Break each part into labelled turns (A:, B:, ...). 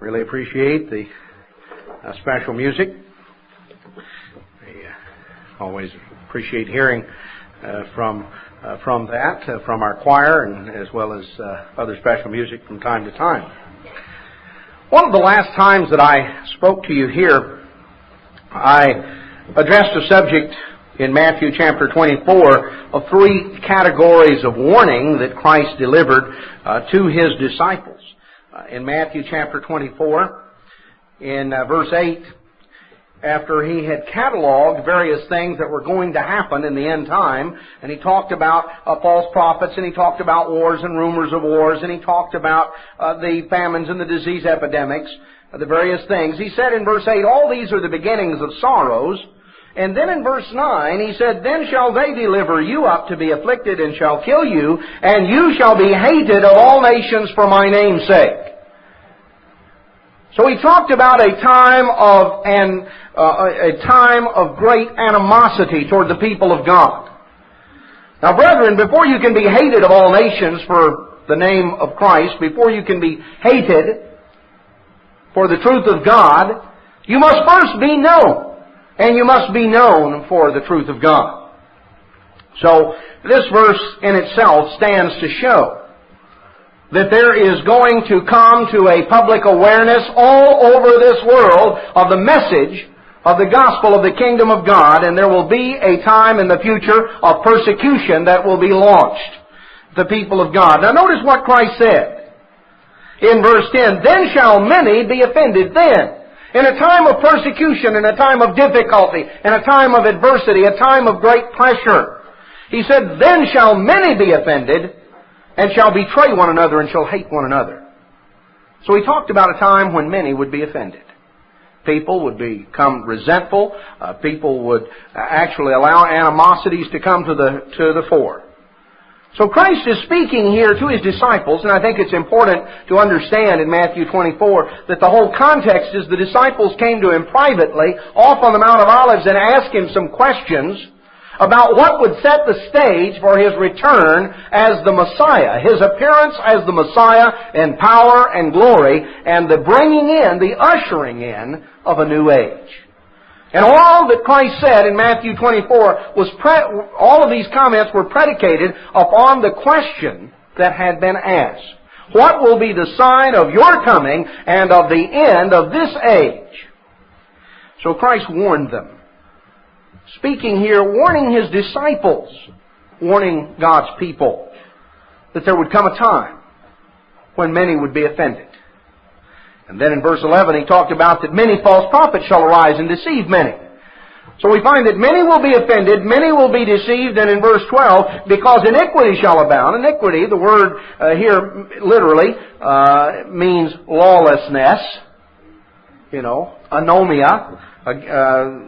A: Really appreciate the special music. I always appreciate hearing from our choir, and as well as other special music from time to time. One of the last times that I spoke to you here, I addressed a subject in Matthew chapter 24 of three categories of warning that Christ delivered to His disciples. In Matthew chapter 24, in verse 8, after He had cataloged various things that were going to happen in the end time, and He talked about false prophets, and He talked about wars and rumors of wars, and He talked about the famines and the disease epidemics, the various things. He said in verse 8, all these are the beginnings of sorrows. And then in verse 9, He said, then shall they deliver you up to be afflicted, and shall kill you, and you shall be hated of all nations for my name's sake. So He talked about a time of great animosity toward the people of God. Now, brethren, before you can be hated of all nations for the name of Christ, before you can be hated for the truth of God, you must first be known. And you must be known for the truth of God. So, this verse in itself stands to show that there is going to come to a public awareness all over this world of the message of the gospel of the kingdom of God, and there will be a time in the future of persecution that will be launched, the people of God. Now notice what Christ said in verse 10, then shall many be offended then. In a time of persecution, in a time of difficulty, in a time of adversity, a time of great pressure, He said, then shall many be offended, and shall betray one another, and shall hate one another. So He talked about a time when many would be offended. People would become resentful. People would actually allow animosities to come to the fore. So Christ is speaking here to His disciples, and I think it's important to understand in Matthew 24 that the whole context is the disciples came to Him privately off on the Mount of Olives and asked Him some questions about what would set the stage for His return as the Messiah, His appearance as the Messiah in power and glory, and the bringing in, the ushering in of a new age. And all that Christ said in Matthew 24 all of these comments were predicated upon the question that had been asked. What will be the sign of your coming and of the end of this age? So Christ warned them. Speaking here, warning His disciples, warning God's people, that there would come a time when many would be offended. And then in verse 11 He talked about that many false prophets shall arise and deceive many. So we find that many will be offended, many will be deceived, and in verse 12, because iniquity shall abound. Iniquity, the word here literally means lawlessness. Anomia.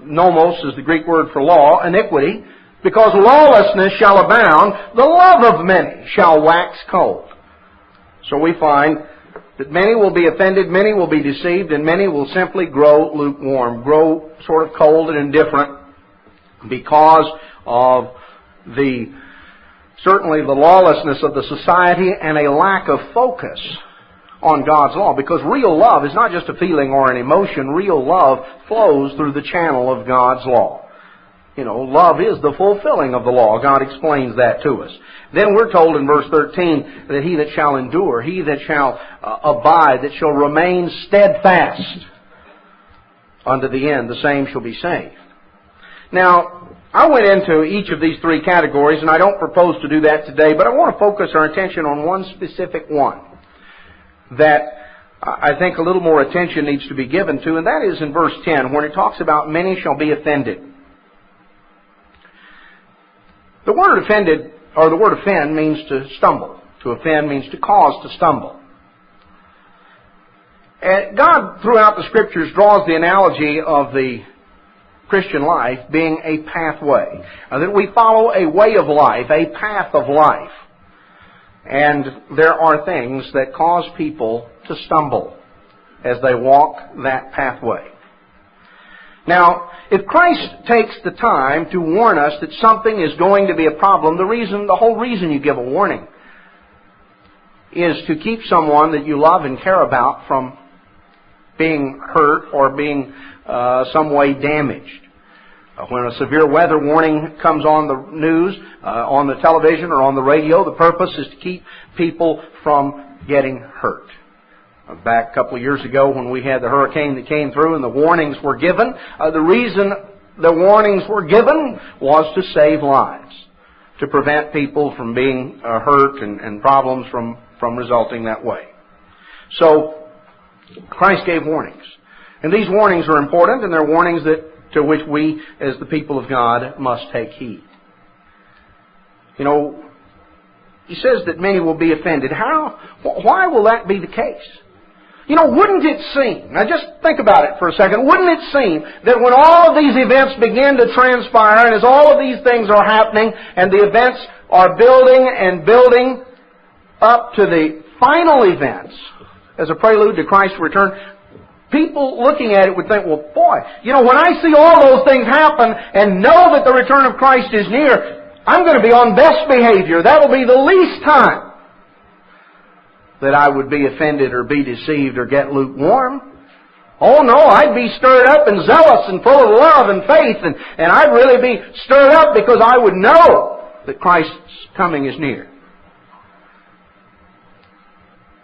A: Nomos is the Greek word for law, iniquity. Because lawlessness shall abound, the love of many shall wax cold. So we find that many will be offended, many will be deceived, and many will simply grow lukewarm, grow sort of cold and indifferent because of certainly the lawlessness of the society and a lack of focus on God's law. Because real love is not just a feeling or an emotion. Real love flows through the channel of God's law. Love is the fulfilling of the law. God explains that to us. Then we're told in verse 13 that he that shall endure, he that shall abide, that shall remain steadfast unto the end, the same shall be saved. Now, I went into each of these three categories, and I don't propose to do that today, but I want to focus our attention on one specific one that I think a little more attention needs to be given to, and that is in verse 10, when it talks about many shall be offended. The word offended, or the word offend, means to stumble. To offend means to cause to stumble. And God, throughout the Scriptures, draws the analogy of the Christian life being a pathway. That we follow a way of life, a path of life. And there are things that cause people to stumble as they walk that pathway. Now, if Christ takes the time to warn us that something is going to be a problem, the whole reason you give a warning is to keep someone that you love and care about from being hurt or being some way damaged. When a severe weather warning comes on the news, on the television or on the radio, the purpose is to keep people from getting hurt. Back a couple of years ago when we had the hurricane that came through and the warnings were given, the reason the warnings were given was to save lives, to prevent people from being hurt and problems from resulting that way. So, Christ gave warnings. And these warnings are important, and they're warnings to which we, as the people of God, must take heed. You know, he says that many will be offended. Why will that be the case? You know, wouldn't it seem, now just think about it for a second, wouldn't it seem that when all of these events begin to transpire, and as all of these things are happening, and the events are building and building up to the final events, as a prelude to Christ's return, people looking at it would think, well, boy, you know, when I see all those things happen and know that the return of Christ is near, I'm going to be on best behavior. That'll be the least time that I would be offended or be deceived or get lukewarm. Oh no, I'd be stirred up and zealous and full of love and faith, and I'd really be stirred up because I would know that Christ's coming is near.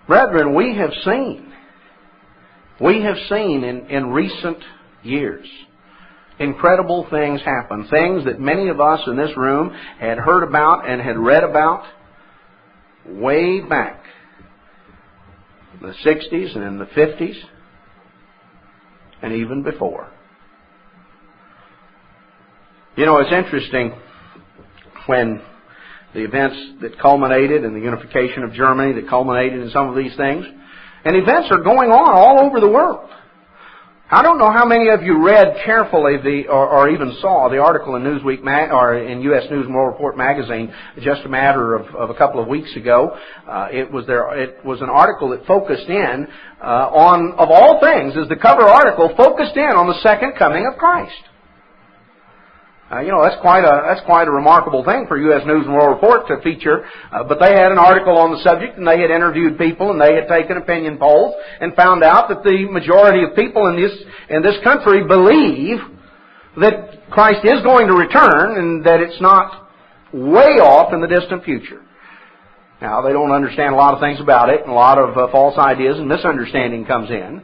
A: Brethren, we have seen in recent years incredible things happen. Things that many of us in this room had heard about and had read about way back in the 60s and in the 50s and even before. You know, it's interesting when the events that culminated in the unification of Germany, that culminated in some of these things, and events are going on all over the world. I don't know how many of you read carefully or even saw the article in Newsweek or in U.S. News and World Report magazine just a matter of a couple of weeks ago. It was an article that focused in on, of all things, as the cover article, focused in on the second coming of Christ. You know, that's quite a remarkable thing for U.S. News and World Report to feature. But they had an article on the subject, and they had interviewed people, and they had taken opinion polls, and found out that the majority of people in this country believe that Christ is going to return, and that it's not way off in the distant future. Now, they don't understand a lot of things about it, and a lot of false ideas and misunderstanding comes in.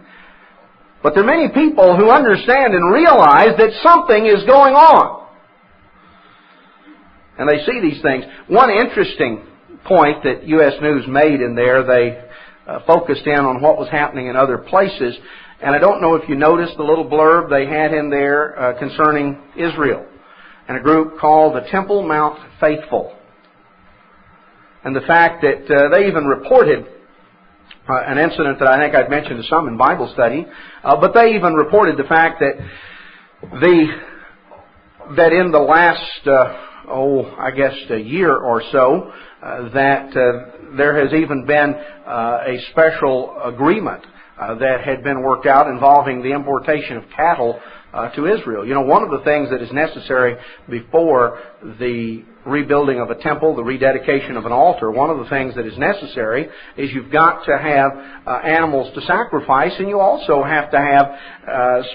A: But there are many people who understand and realize that something is going on. And they see these things. One interesting point that U.S. News made in there, they focused in on what was happening in other places. And I don't know if you noticed the little blurb they had in there concerning Israel and a group called the Temple Mount Faithful. And the fact that they even reported an incident that I think I'd mentioned to some in Bible study, but they even reported the fact that in the last I guess a year or so, that there has even been a special agreement that had been worked out involving the importation of cattle to Israel. You know, one of the things that is necessary before the rebuilding of a temple, the rededication of an altar, one of the things that is necessary is you've got to have animals to sacrifice, and you also have to have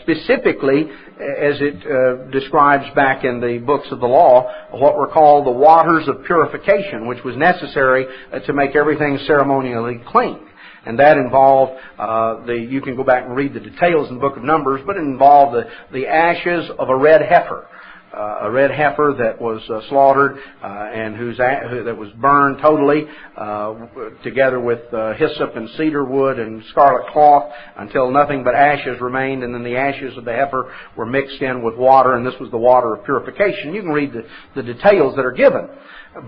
A: specifically, as it describes back in the books of the law, what were called the waters of purification, which was necessary to make everything ceremonially clean. And that involved, you can go back and read the details in the book of Numbers, but it involved the ashes of a red heifer. A red heifer that was slaughtered and that was burned totally together with hyssop and cedar wood and scarlet cloth until nothing but ashes remained, and then the ashes of the heifer were mixed in with water, and this was the water of purification. You can read the details that are given.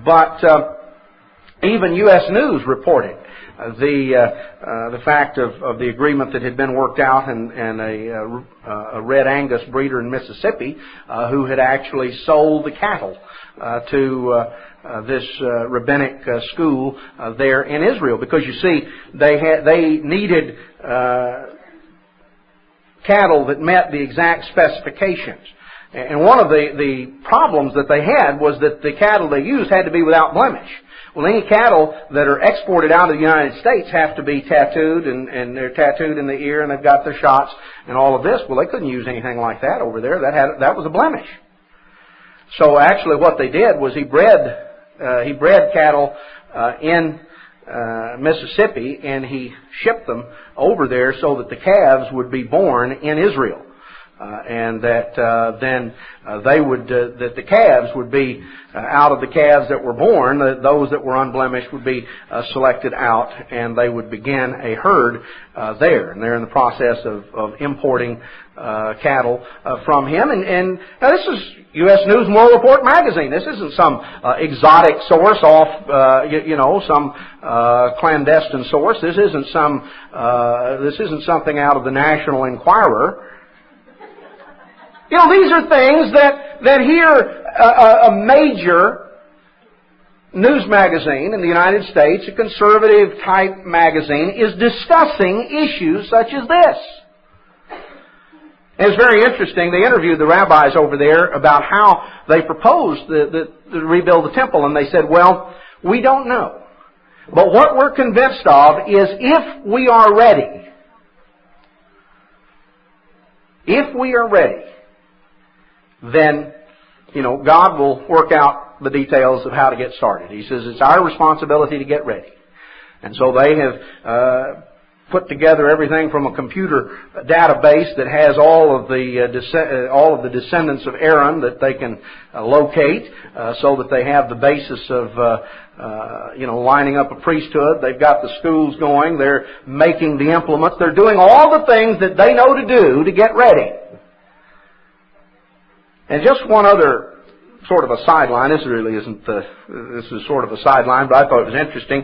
A: But even U.S. News reported the fact of the agreement that had been worked out, and a Red Angus breeder in Mississippi who had actually sold the cattle to this rabbinic school there in Israel, because you see they needed cattle that met the exact specifications. And one of the problems that they had was that the cattle they used had to be without blemish. Well, any cattle that are exported out of the United States have to be tattooed, and they're tattooed in the ear, and they've got their shots and all of this. Well, they couldn't use anything like that over there. That was a blemish. So actually what they did was he bred cattle in Mississippi, and he shipped them over there so that the calves would be born in Israel. And that then that the calves would be out of the calves that were born, those that were unblemished would be selected out, and they would begin a herd there. And they're in the process of importing cattle from him. And now this is U.S. News and World Report magazine. This isn't some exotic source off, some clandestine source. This isn't something out of the National Enquirer. These are things that here a major news magazine in the United States, a conservative type magazine, is discussing issues such as this. And it's very interesting. They interviewed the rabbis over there about how they proposed to rebuild the temple, and they said, well, we don't know. But what we're convinced of is if we are ready, then, God will work out the details of how to get started. He says it's our responsibility to get ready. And so they have put together everything from a computer database that has all of the descendants of Aaron that they can locate, so that they have the basis of lining up a priesthood. They've got the schools going. They're making the implements. They're doing all the things that they know to do to get ready. And just one other sort of a sideline. This really isn't. This is sort of a sideline, but I thought it was interesting.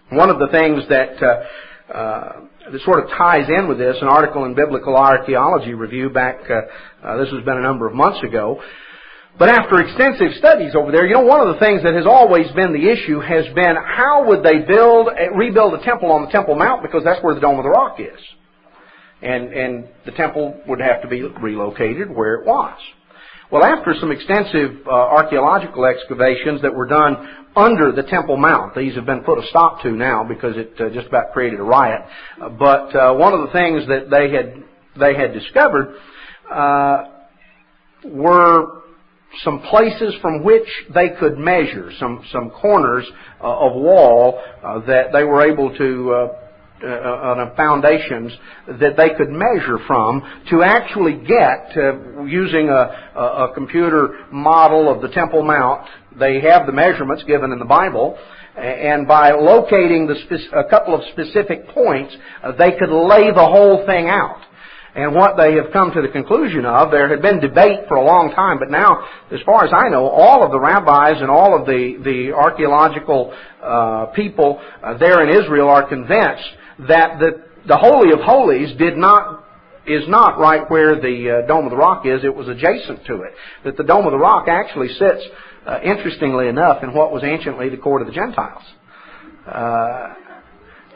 A: One of the things that sort of ties in with this, an article in Biblical Archaeology Review back. This has been a number of months ago. But after extensive studies over there, one of the things that has always been the issue has been how would they rebuild a temple on the Temple Mount, because that's where the Dome of the Rock is. And the temple would have to be relocated where it was. Well, after some extensive archaeological excavations that were done under the Temple Mount, these have been put a stop to now because it just about created a riot. But one of the things that they had discovered were some places from which they could measure, some corners of wall that they were able to on foundations that they could measure from to actually get, using a computer model of the Temple Mount. They have the measurements given in the Bible, and by locating a couple of specific points, they could lay the whole thing out. And what they have come to the conclusion of, there had been debate for a long time, but now, as far as I know, all of the rabbis and all of the archaeological people there in Israel are convinced that the Holy of Holies is not right where the Dome of the Rock is. It was adjacent to it. That the Dome of the Rock actually sits, interestingly enough, in what was anciently the Court of the Gentiles.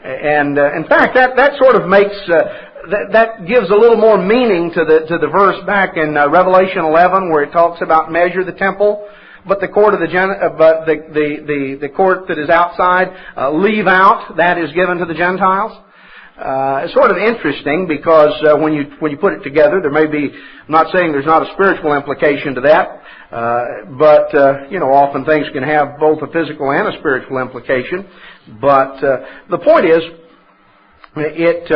A: In fact, that sort of makes that gives a little more meaning to the verse back in Revelation 11 where it talks about measure the temple. But the court of the court that is outside, leave out, that is given to the Gentiles. It's sort of interesting because when you put it together, there may be. I'm not saying there's not a spiritual implication to that, but often things can have both a physical and a spiritual implication. But the point is, it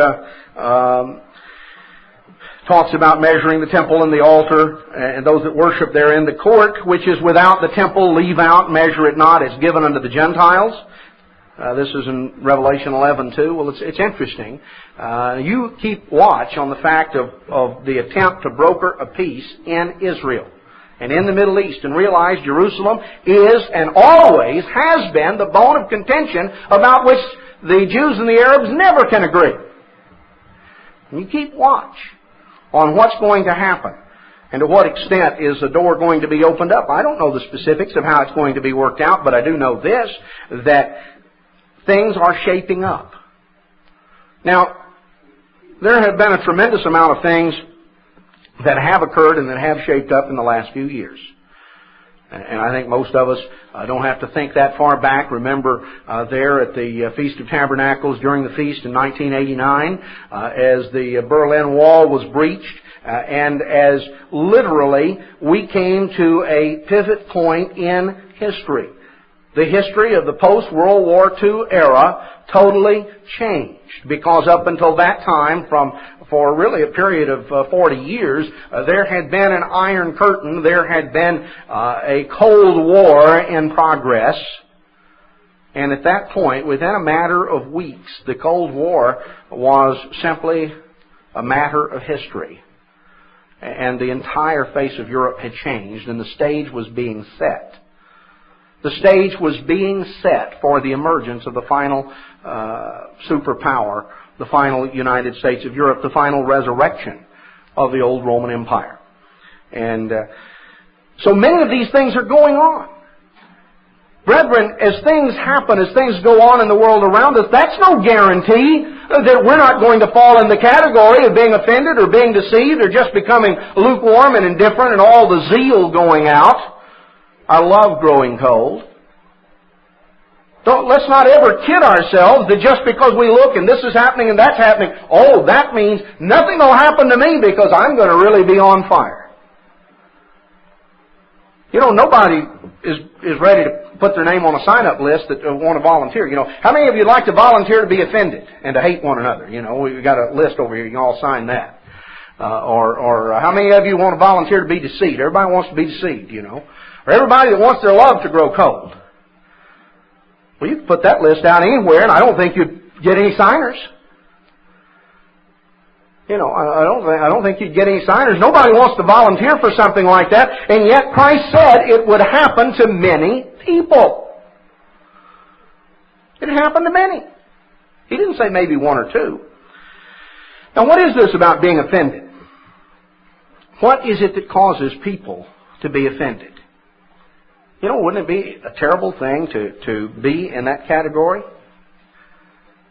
A: talks about measuring the temple and the altar, and those that worship therein. The court, which is without the temple, leave out, measure it not, it's given unto the Gentiles. This is in Revelation 11 too. Well, it's interesting. You keep watch on the fact of the attempt to broker a peace in Israel and in the Middle East, and realize Jerusalem is and always has been the bone of contention about which the Jews and the Arabs never can agree. And you keep watch on what's going to happen and to what extent is the door going to be opened up. I don't know the specifics of how it's going to be worked out, but I do know this, that things are shaping up. Now, there have been a tremendous amount of things that have occurred and that have shaped up in the last few years. And I think most of us don't have to think that far back. Remember there at the Feast of Tabernacles during the feast in 1989 as the Berlin Wall was breached and as literally we came to a pivot point in history. The history of the post-World War II era totally changed because up until that time, for really a period of 40 years, there had been an Iron Curtain, there had been a Cold War in progress. And at that point, within a matter of weeks, the Cold War was simply a matter of history. And the entire face of Europe had changed, and the stage was being set. The stage was being set for the emergence of the final superpower, the final United States of Europe, the final resurrection of the old Roman Empire. And so many of these things are going on. Brethren, as things happen, as things go on in the world around us, that's no guarantee that we're not going to fall in the category of being offended or being deceived or just becoming lukewarm and indifferent and all the zeal going out. Our love growing cold. Let's not ever kid ourselves that just because we look and this is happening and that's happening, oh, that means nothing will happen to me because I'm going to really be on fire. You know, nobody is ready to put their name on a sign-up list that want to volunteer. You know, how many of you like to volunteer to be offended and to hate one another? You know, we've got a list over here. You can all sign that. Or how many of you want to volunteer to be deceived? Everybody wants to be deceived, you know. Or everybody that wants their love to grow cold. Well, you can put that list out anywhere, and I don't think you'd get any signers. You know, I don't think you'd get any signers. Nobody wants to volunteer for something like that, and yet Christ said it would happen to many people. It happened to many. He didn't say maybe one or two. Now, what is this about being offended? What is it that causes people to be offended? You know, wouldn't it be a terrible thing to be in that category?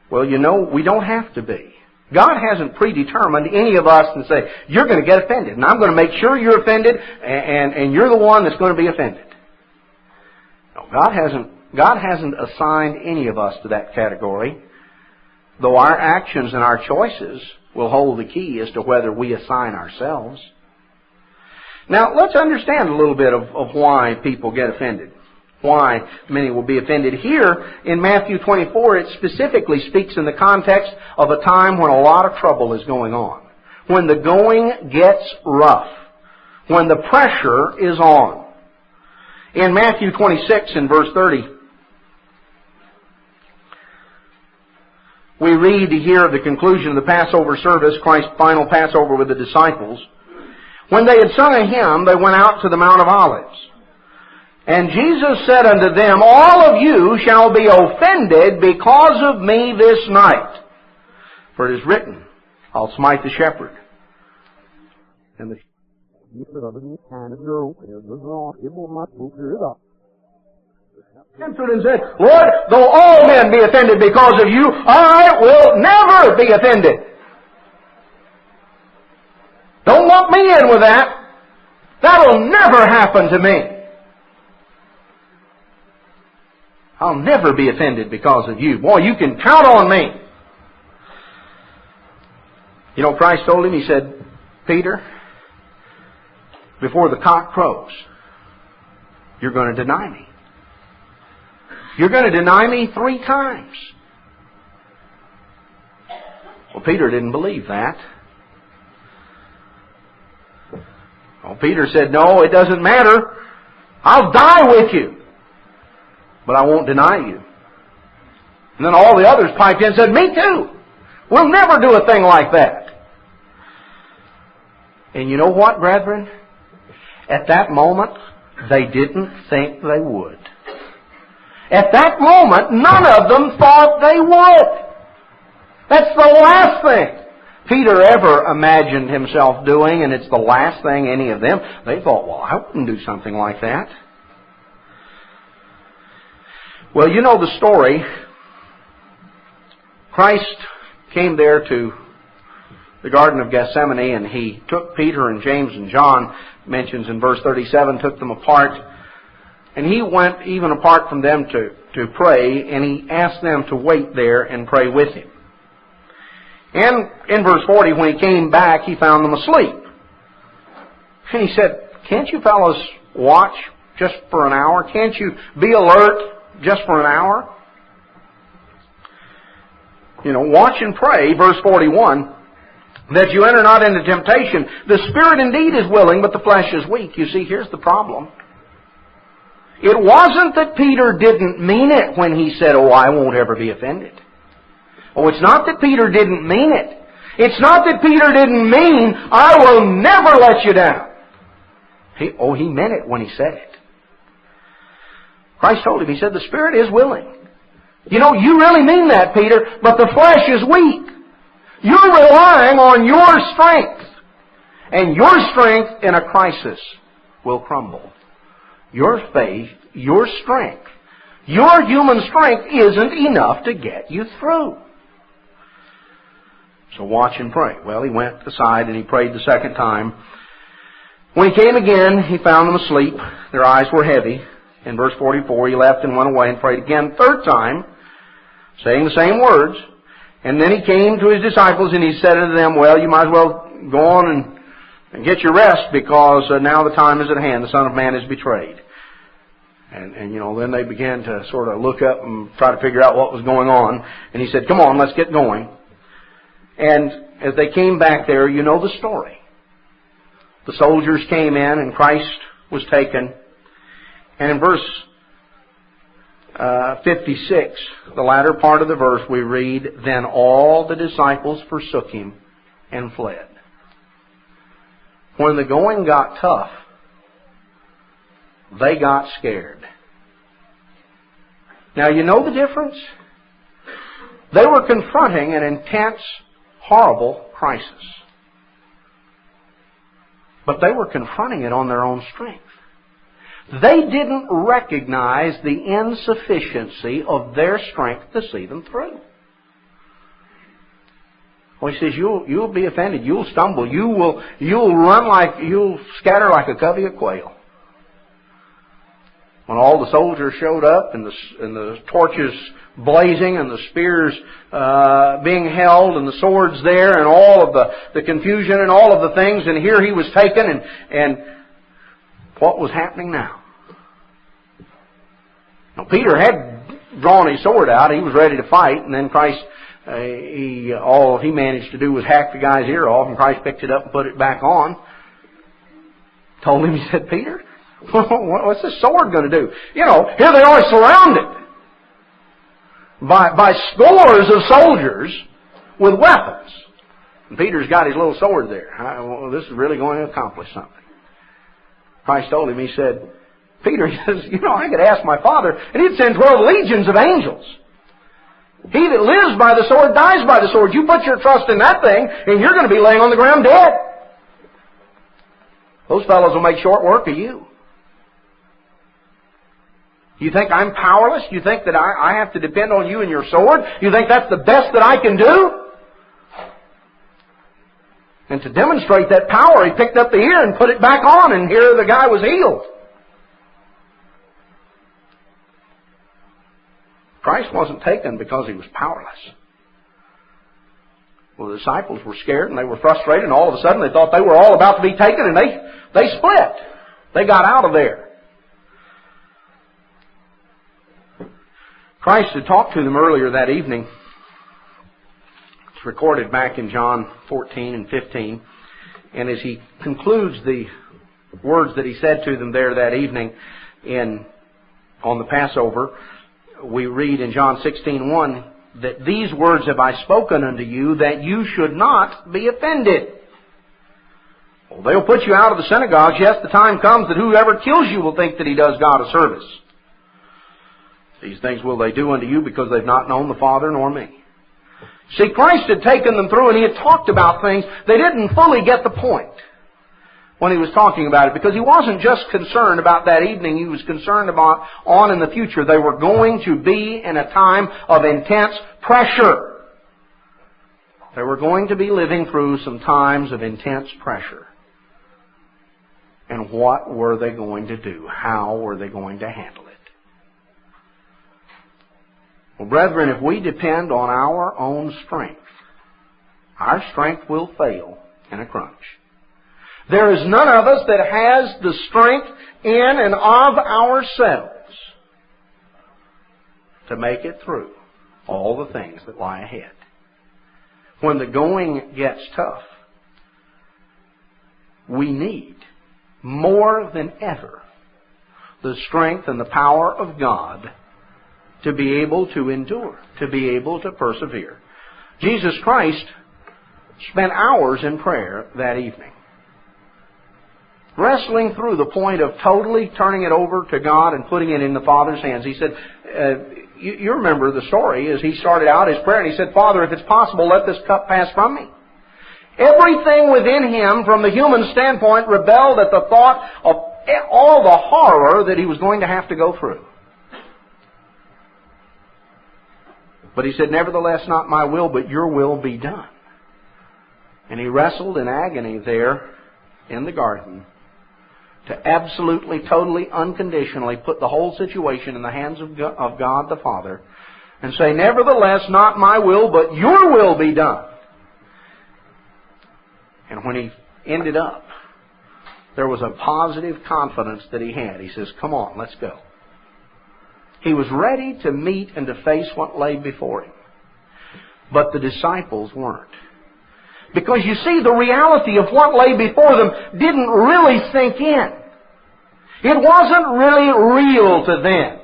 A: Well, you know, we don't have to be. God hasn't predetermined any of us and say, you're going to get offended, and I'm going to make sure you're offended, and you're the one that's going to be offended. No, God hasn't assigned any of us to that category, though our actions and our choices will hold the key as to whether we assign ourselves. Now, let's understand a little bit of why people get offended. Why many will be offended. Here in Matthew 24, it specifically speaks in the context of a time when a lot of trouble is going on. When the going gets rough. When the pressure is on. In Matthew 26 and verse 30, we read here of the conclusion of the Passover service, Christ's final Passover with the disciples. When they had sung a hymn, they went out to the Mount of Olives. And Jesus said unto them, all of you shall be offended because of me this night. For it is written, I'll smite the shepherd. And the answered and said, Lord, though all men be offended because of you, I will never be offended. Don't lump me in with that. That'll never happen to me. I'll never be offended because of you. Boy, you can count on me. You know, Christ told him, He said, Peter, before the cock crows, you're going to deny me. You're going to deny me 3 times. Well, Peter didn't believe that. Well, Peter said, no, it doesn't matter. I'll die with you. But I won't deny you. And then all the others piped in and said, me too. We'll never do a thing like that. And you know what, brethren? At that moment, they didn't think they would. At that moment, none of them thought they would. That's the last thing Peter ever imagined himself doing, and it's the last thing any of them. They thought, well, I wouldn't do something like that. Well, you know the story. Christ came there to the Garden of Gethsemane, and He took Peter and James and John, mentions in verse 37, took them apart, And he went even apart from them to pray, and he asked them to wait there and pray with him. And in verse 40, when he came back, he found them asleep. And he said, "Can't you fellows watch just for an hour? Can't you be alert just for an hour?" Watch and pray, verse 41, "that you enter not into temptation. The spirit indeed is willing, but the flesh is weak." You see, here's the problem. It wasn't that Peter didn't mean it when he said, "Oh, I won't ever be offended." Oh, it's not that Peter didn't mean it. It's not that Peter didn't mean, "I will never let you down." He meant it when he said it. Christ told him, He said, "The spirit is willing." You really mean that, Peter, but the flesh is weak. You're relying on your strength. And your strength in a crisis will crumble. Your faith, your strength, your human strength isn't enough to get you through. So watch and pray. Well, he went aside and he prayed the second time. When he came again, he found them asleep. Their eyes were heavy. In verse 44, he left and went away and prayed again third time, saying the same words. And then he came to his disciples and he said unto them, "Well, you might as well go on and get your rest, because now the time is at hand. The Son of Man is betrayed." And then they began to sort of look up and try to figure out what was going on. And he said, "Come on, let's get going." And as they came back there, you know the story. The soldiers came in and Christ was taken. And in verse 56, the latter part of the verse, we read, "Then all the disciples forsook him and fled." When the going got tough, they got scared. Now, you know the difference? They were confronting an intense, horrible crisis. But they were confronting it on their own strength. They didn't recognize the insufficiency of their strength to see them through. Well, he says, you'll be offended, you'll stumble, you'll scatter like a covey of quail. When all the soldiers showed up and the torches blazing and the spears being held and the swords there and all of the confusion and all of the things, and here he was taken, and what was happening now? Now, Peter had drawn his sword out. He was ready to fight, and then Christ, all he managed to do was hack the guy's ear off, and Christ picked it up and put it back on. Told him, he said, "Peter, what's this sword going to do?" Here they are surrounded by scores of soldiers with weapons. And Peter's got his little sword there. This is really going to accomplish something. Christ told him, he said, "Peter," he says, "I could ask my Father, and He'd send 12 legions of angels. He that lives by the sword dies by the sword. You put your trust in that thing, and you're going to be laying on the ground dead. Those fellows will make short work of you. You think I'm powerless? You think that I have to depend on you and your sword? You think that's the best that I can do?" And to demonstrate that power, he picked up the ear and put it back on, and here the guy was healed. Christ wasn't taken because He was powerless. Well, the disciples were scared and they were frustrated, and all of a sudden they thought they were all about to be taken, and they split. They got out of there. Christ had talked to them earlier that evening. It's recorded back in John 14 and 15. And as He concludes the words that He said to them there that evening on the Passover, we read in John 16:1 that these words have I spoken unto you, that you should not be offended. Well, they'll put you out of the synagogues. Yes, the time comes that whoever kills you will think that he does God a service. These things will they do unto you because they've not known the Father nor me. See, Christ had taken them through and He had talked about things. They didn't fully get the point when He was talking about it, because He wasn't just concerned about that evening. He was concerned about on in the future. They were going to be in a time of intense pressure. They were going to be living through some times of intense pressure. And what were they going to do? How were they going to handle it? Well, brethren, if we depend on our own strength, our strength will fail in a crunch. There is none of us that has the strength in and of ourselves to make it through all the things that lie ahead. When the going gets tough, we need more than ever the strength and the power of God to be able to endure, to be able to persevere. Jesus Christ spent hours in prayer that evening, wrestling through the point of totally turning it over to God and putting it in the Father's hands. He said, you remember the story as he started out his prayer, and he said, Father, if it's possible, let this cup pass from me. Everything within him, from the human standpoint, rebelled at the thought of all the horror that he was going to have to go through. But he said, nevertheless, not my will, but your will be done. And he wrestled in agony there in the garden to absolutely, totally, unconditionally put the whole situation in the hands of God the Father and say, nevertheless, not my will, but your will be done. And when he ended up, there was a positive confidence that he had. He says, come on, let's go. He was ready to meet and to face what lay before him. But the disciples weren't. Because you see, the reality of what lay before them didn't really sink in. It wasn't really real to them.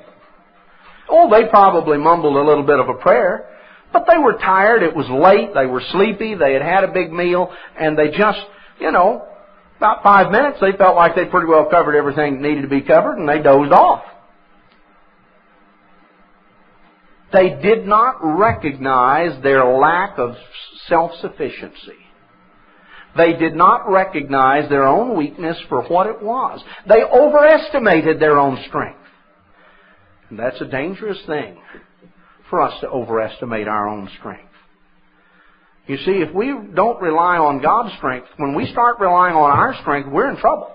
A: Oh, they probably mumbled a little bit of a prayer, but they were tired, it was late, they were sleepy, they had had a big meal, and they just, about 5 minutes, they felt like they'd pretty well covered everything that needed to be covered, and they dozed off. They did not recognize their lack of self-sufficiency. They did not recognize their own weakness for what it was. They overestimated their own strength. And that's a dangerous thing for us to overestimate our own strength. You see, if we don't rely on God's strength, when we start relying on our strength, we're in trouble.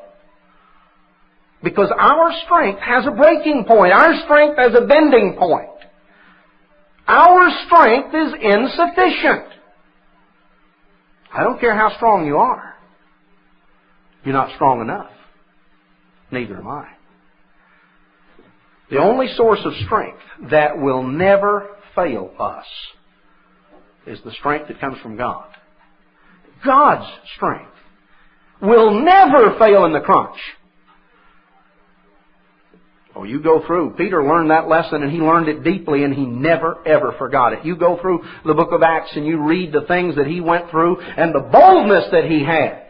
A: Because our strength has a breaking point. Our strength has a bending point. Our strength is insufficient. I don't care how strong you are. You're not strong enough. Neither am I. The only source of strength that will never fail us is the strength that comes from God. God's strength will never fail in the crunch. Oh, you go through. Peter learned that lesson, and he learned it deeply, and he never, ever forgot it. You go through the book of Acts, and you read the things that he went through, and the boldness that he had.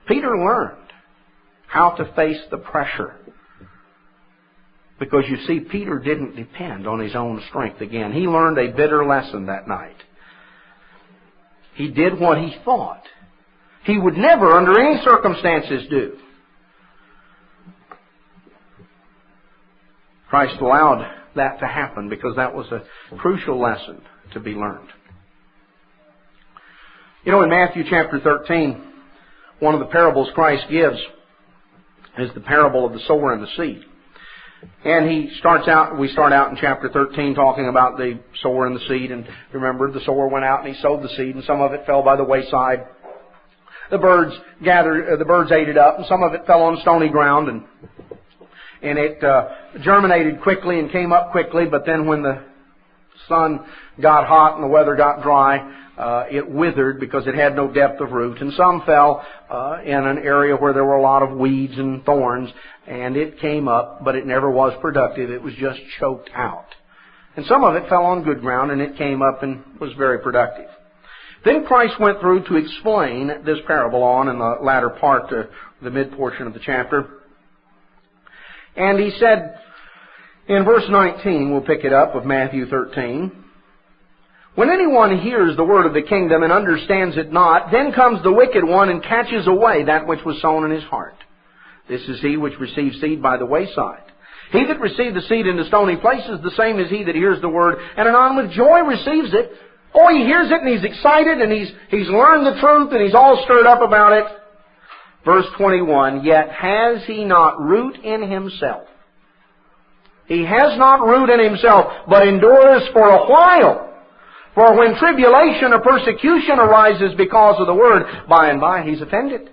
A: Peter learned how to face the pressure. Because you see, Peter didn't depend on his own strength again. He learned a bitter lesson that night. He did what he thought he would never, under any circumstances, do. Christ allowed that to happen because that was a crucial lesson to be learned. In Matthew chapter 13, one of the parables Christ gives is the parable of the sower and the seed. And we start out in chapter 13 talking about the sower and the seed. And remember, the sower went out and he sowed the seed, and some of it fell by the wayside. The birds ate it up, and some of it fell on stony ground, and it germinated quickly and came up quickly. But then when the sun got hot and the weather got dry, it withered because it had no depth of root. And some fell in an area where there were a lot of weeds and thorns, and it came up, but it never was productive. It was just choked out. And some of it fell on good ground, and it came up and was very productive. Then Christ went through to explain this parable on in the latter part, the mid-portion of the chapter. And he said, in verse 19, we'll pick it up of Matthew 13, when anyone hears the word of the kingdom and understands it not, then comes the wicked one and catches away that which was sown in his heart. This is he which receives seed by the wayside. He that received the seed into stony places, the same is he that hears the word, and anon with joy receives it, Oh, he hears it and he's excited and he's learned the truth and he's all stirred up about it. Verse 21, yet has he not root in himself? He has not root in himself, but endures for a while. For when tribulation or persecution arises because of the word, by and by he's offended.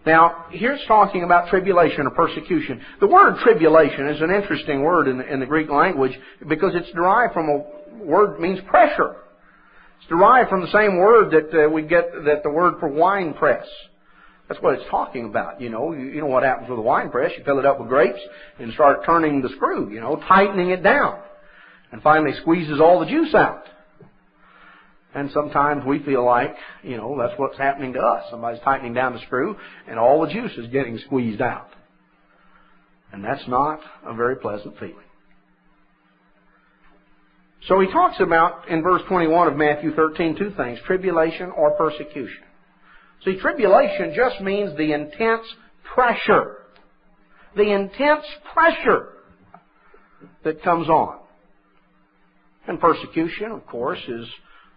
A: Now, here's talking about tribulation or persecution. The word tribulation is an interesting word in the Greek language because it's derived from a word that means pressure. It's derived from the same word that we get that the word for wine press. That's what it's talking about. You know what happens with a wine press. You fill it up with grapes and start turning the screw, tightening it down. And finally squeezes all the juice out. And sometimes we feel like, that's what's happening to us. Somebody's tightening down the screw and all the juice is getting squeezed out. And that's not a very pleasant feeling. So he talks about, in verse 21 of Matthew 13, two things, tribulation or persecution. See, tribulation just means the intense pressure. The intense pressure that comes on. And persecution, of course, is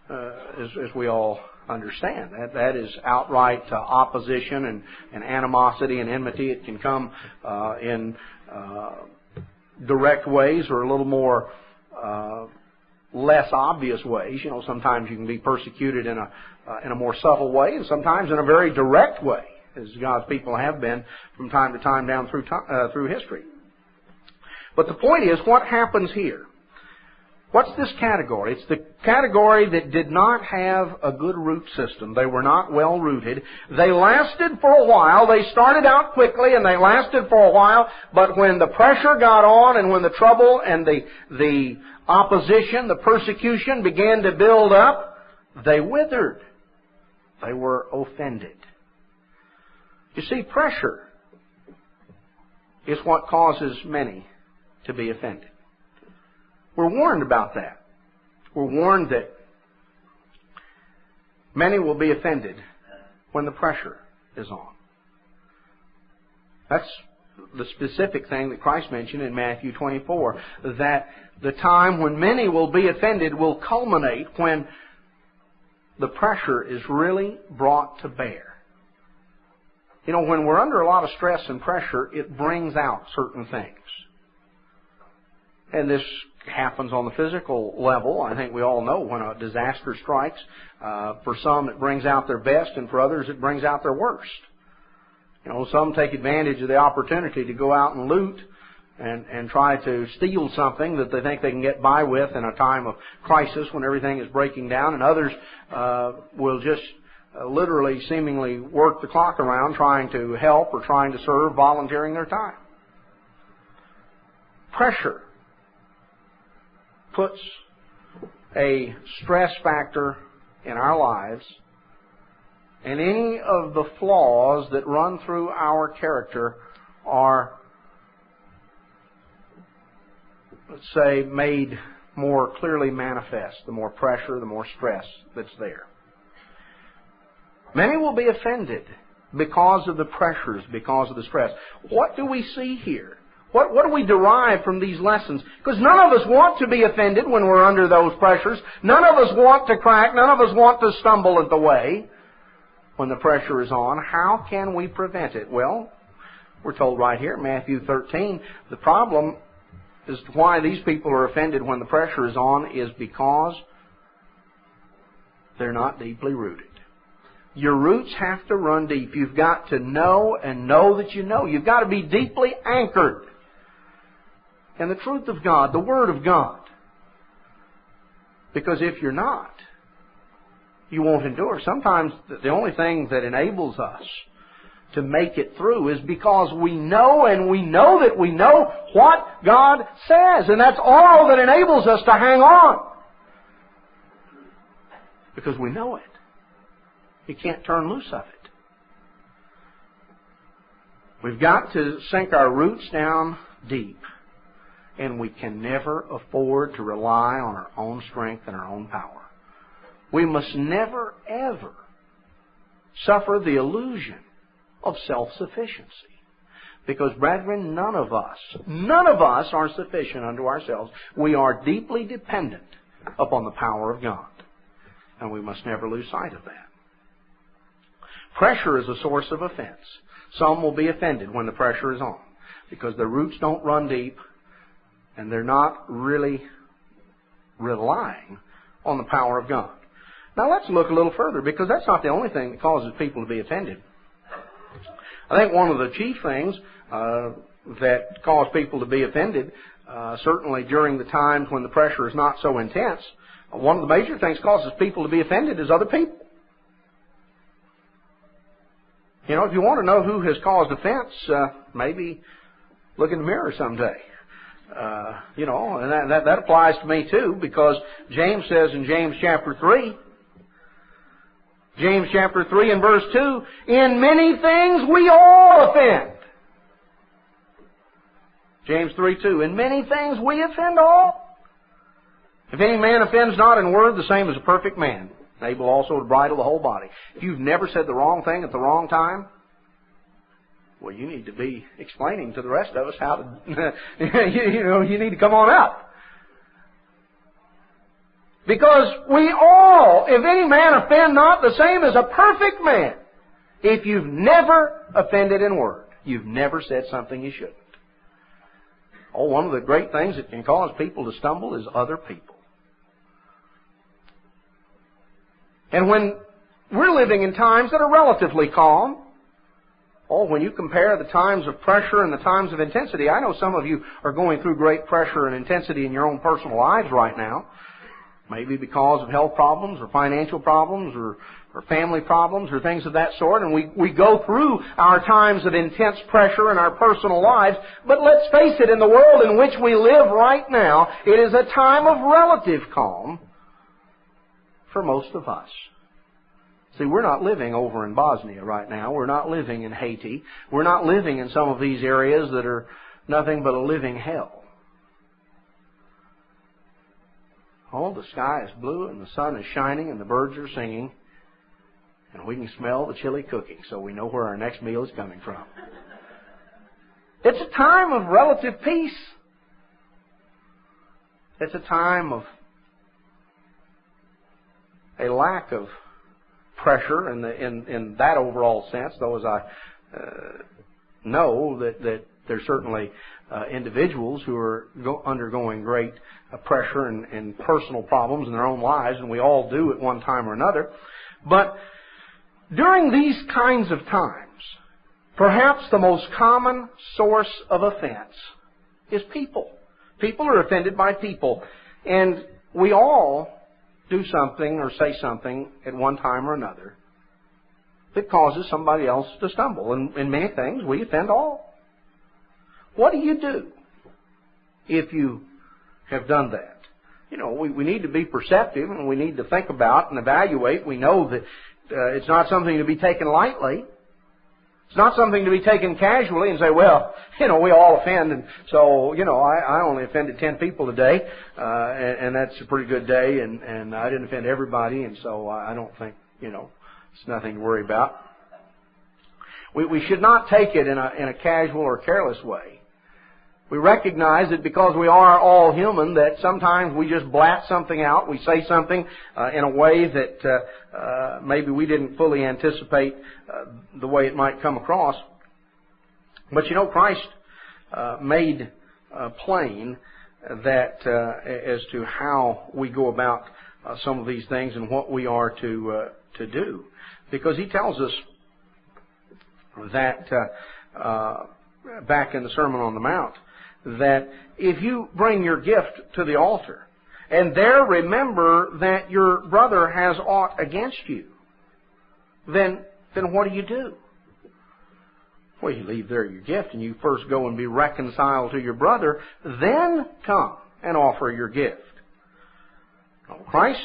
A: as we all understand. That is outright opposition and animosity and enmity. It can come in direct ways or a little more less obvious ways. Sometimes you can be persecuted in a more subtle way, and sometimes in a very direct way, as God's people have been from time to time down through history. But the point is, what happens here? What's this category? It's the category that did not have a good root system. They were not well rooted. They lasted for a while. They started out quickly and they lasted for a while. But when the pressure got on and when the trouble and the opposition, the persecution began to build up, they withered. They were offended. You see, pressure is what causes many to be offended. We're warned about that. We're warned that many will be offended when the pressure is on. That's the specific thing that Christ mentioned in Matthew 24, that the time when many will be offended will culminate when the pressure is really brought to bear. When we're under a lot of stress and pressure, it brings out certain things. And this happens on the physical level. I think we all know when a disaster strikes, for some it brings out their best, and for others it brings out their worst. Some take advantage of the opportunity to go out and loot and try to steal something that they think they can get by with in a time of crisis when everything is breaking down, and others will just literally seemingly work the clock around trying to help or trying to serve, volunteering their time. Pressure puts a stress factor in our lives, and any of the flaws that run through our character are, let's say, made more clearly manifest. The more pressure, the more stress that's there. Many will be offended because of the pressures, because of the stress. What do we see here? What do we derive from these lessons? Because none of us want to be offended when we're under those pressures. None of us want to crack. None of us want to stumble at the way when the pressure is on. How can we prevent it? Well, we're told right here, Matthew 13, the problem as to why these people are offended when the pressure is on is because they're not deeply rooted. Your roots have to run deep. You've got to know and know that you know. You've got to be deeply anchored in the truth of God, the Word of God. Because if you're not, you won't endure. Sometimes the only thing that enables us to make it through is because we know and we know that we know what God says. And that's all that enables us to hang on. Because we know it. You can't turn loose of it. We've got to sink our roots down deep. And we can never afford to rely on our own strength and our own power. We must never, ever suffer the illusion of self-sufficiency. Because, brethren, none of us are sufficient unto ourselves. We are deeply dependent upon the power of God. And we must never lose sight of that. Pressure is a source of offense. Some will be offended when the pressure is on because their roots don't run deep and they're not really relying on the power of God. Now let's look a little further, because that's not the only thing that causes people to be offended. I think one of the chief things that cause people to be offended, certainly during the times when the pressure is not so intense, one of the major things that causes people to be offended is other people. You know, if you want to know who has caused offense, maybe look in the mirror someday. You know, and that applies to me too, because James says in James chapter 3 and verse 2, in many things we all offend. James 3:2, in many things we offend all. If any man offends not in word, the same as a perfect man, able also to bridle the whole body. If you've never said the wrong thing at the wrong time, well, you need to be explaining to the rest of us how to, you need to come on up. Because we all, if any man offend not, the same as a perfect man. If you've never offended in word, you've never said something you shouldn't. Oh, one of the great things that can cause people to stumble is other people. And when we're living in times that are relatively calm, when you compare the times of pressure and the times of intensity, I know some of you are going through great pressure and intensity in your own personal lives right now. Maybe because of health problems or financial problems or family problems or things of that sort. And we go through our times of intense pressure in our personal lives. But let's face it, in the world in which we live right now, it is a time of relative calm for most of us. See, we're not living over in Bosnia right now. We're not living in Haiti. We're not living in some of these areas that are nothing but a living hell. Oh, the sky is blue and the sun is shining and the birds are singing. And we can smell the chili cooking, so we know where our next meal is coming from. It's a time of relative peace. It's a time of a lack of pressure in that overall sense, though as I know that there's certainly individuals who are undergoing great pressure and personal problems in their own lives, and we all do at one time or another. But during these kinds of times, perhaps the most common source of offense is people. People are offended by people. And we all do something or say something at one time or another that causes somebody else to stumble. And in many things, we offend all. What do you do if you have done that? You know, we need to be perceptive and we need to think about and evaluate. We know that it's not something to be taken lightly. It's not something to be taken casually and say, well, we all offend, and so, I only offended 10 people today, and that's a pretty good day, and I didn't offend everybody, and so I don't think, it's nothing to worry about. We should not take it in a casual or careless way. We recognize that because we are all human, that sometimes we just blast something out. We say something in a way that maybe we didn't fully anticipate the way it might come across. But Christ made plain that as to how we go about some of these things and what we are to do. Because He tells us that back in the Sermon on the Mount, that if you bring your gift to the altar and there remember that your brother has aught against you, then what do? Well, you leave there your gift and you first go and be reconciled to your brother, then come and offer your gift. Christ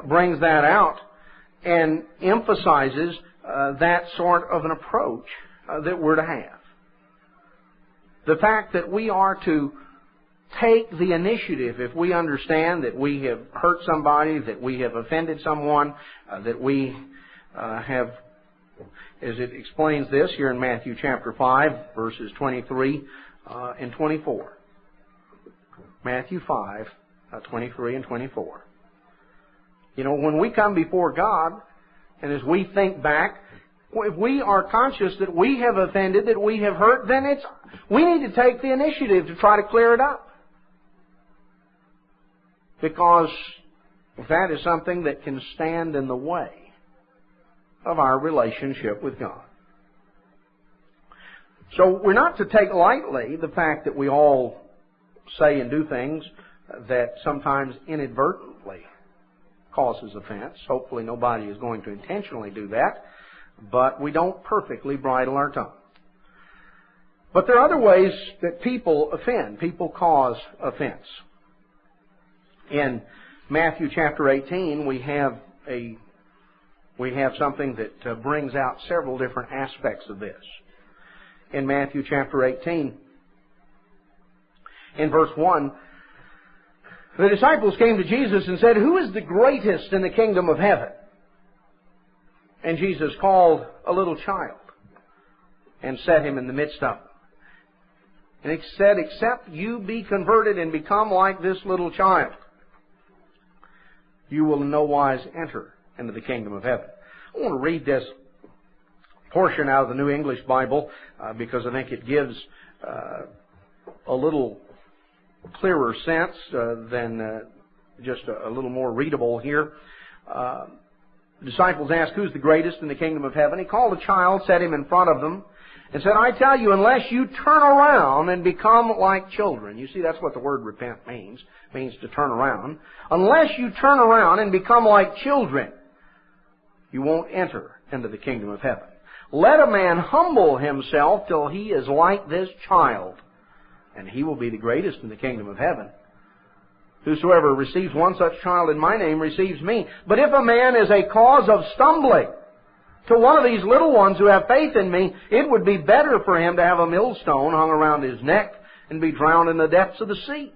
A: brings that out and emphasizes that sort of an approach that we're to have. The fact that we are to take the initiative if we understand that we have hurt somebody, that we have offended someone, that we have, as it explains this here in Matthew chapter 5, verses 23 and 24. Matthew 5, 23 and 24. You know, when we come before God, and as we think back, if we are conscious that we have offended, that we have hurt, then we need to take the initiative to try to clear it up. Because that is something that can stand in the way of our relationship with God. So we're not to take lightly the fact that we all say and do things that sometimes inadvertently causes offense. Hopefully nobody is going to intentionally do that, but we don't perfectly bridle our tongue. But there are other ways that people offend, people cause offense. In Matthew chapter 18, we have something that brings out several different aspects of this. In Matthew chapter 18, in verse 1, the disciples came to Jesus and said, "Who is the greatest in the kingdom of heaven?" And Jesus called a little child and set him in the midst of them. And he said, "Except you be converted and become like this little child, you will in no wise enter into the kingdom of heaven." I want to read this portion out of the New English Bible because I think it gives a little clearer sense than just a little more readable here. The disciples asked, "Who's the greatest in the kingdom of heaven?" He called a child, set him in front of them, and said, "I tell you, unless you turn around and become like children." You see, that's what the word repent means. It means to turn around. "Unless you turn around and become like children, you won't enter into the kingdom of heaven. Let a man humble himself till he is like this child, and he will be the greatest in the kingdom of heaven. Whosoever receives one such child in my name receives me. But if a man is a cause of stumbling to one of these little ones who have faith in me, it would be better for him to have a millstone hung around his neck and be drowned in the depths of the sea.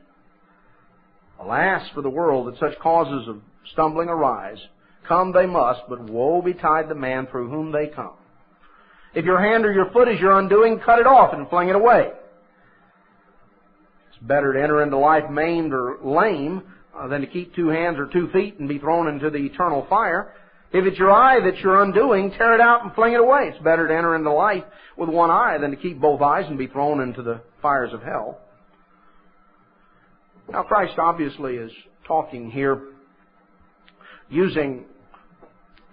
A: Alas for the world that such causes of stumbling arise. Come they must, but woe betide the man through whom they come. If your hand or your foot is your undoing, cut it off and fling it away. It's better to enter into life maimed or lame than to keep 2 hands or 2 feet and be thrown into the eternal fire. If it's your eye that's your undoing, tear it out and fling it away. It's better to enter into life with 1 eye than to keep both eyes and be thrown into the fires of hell." Now, Christ obviously is talking here using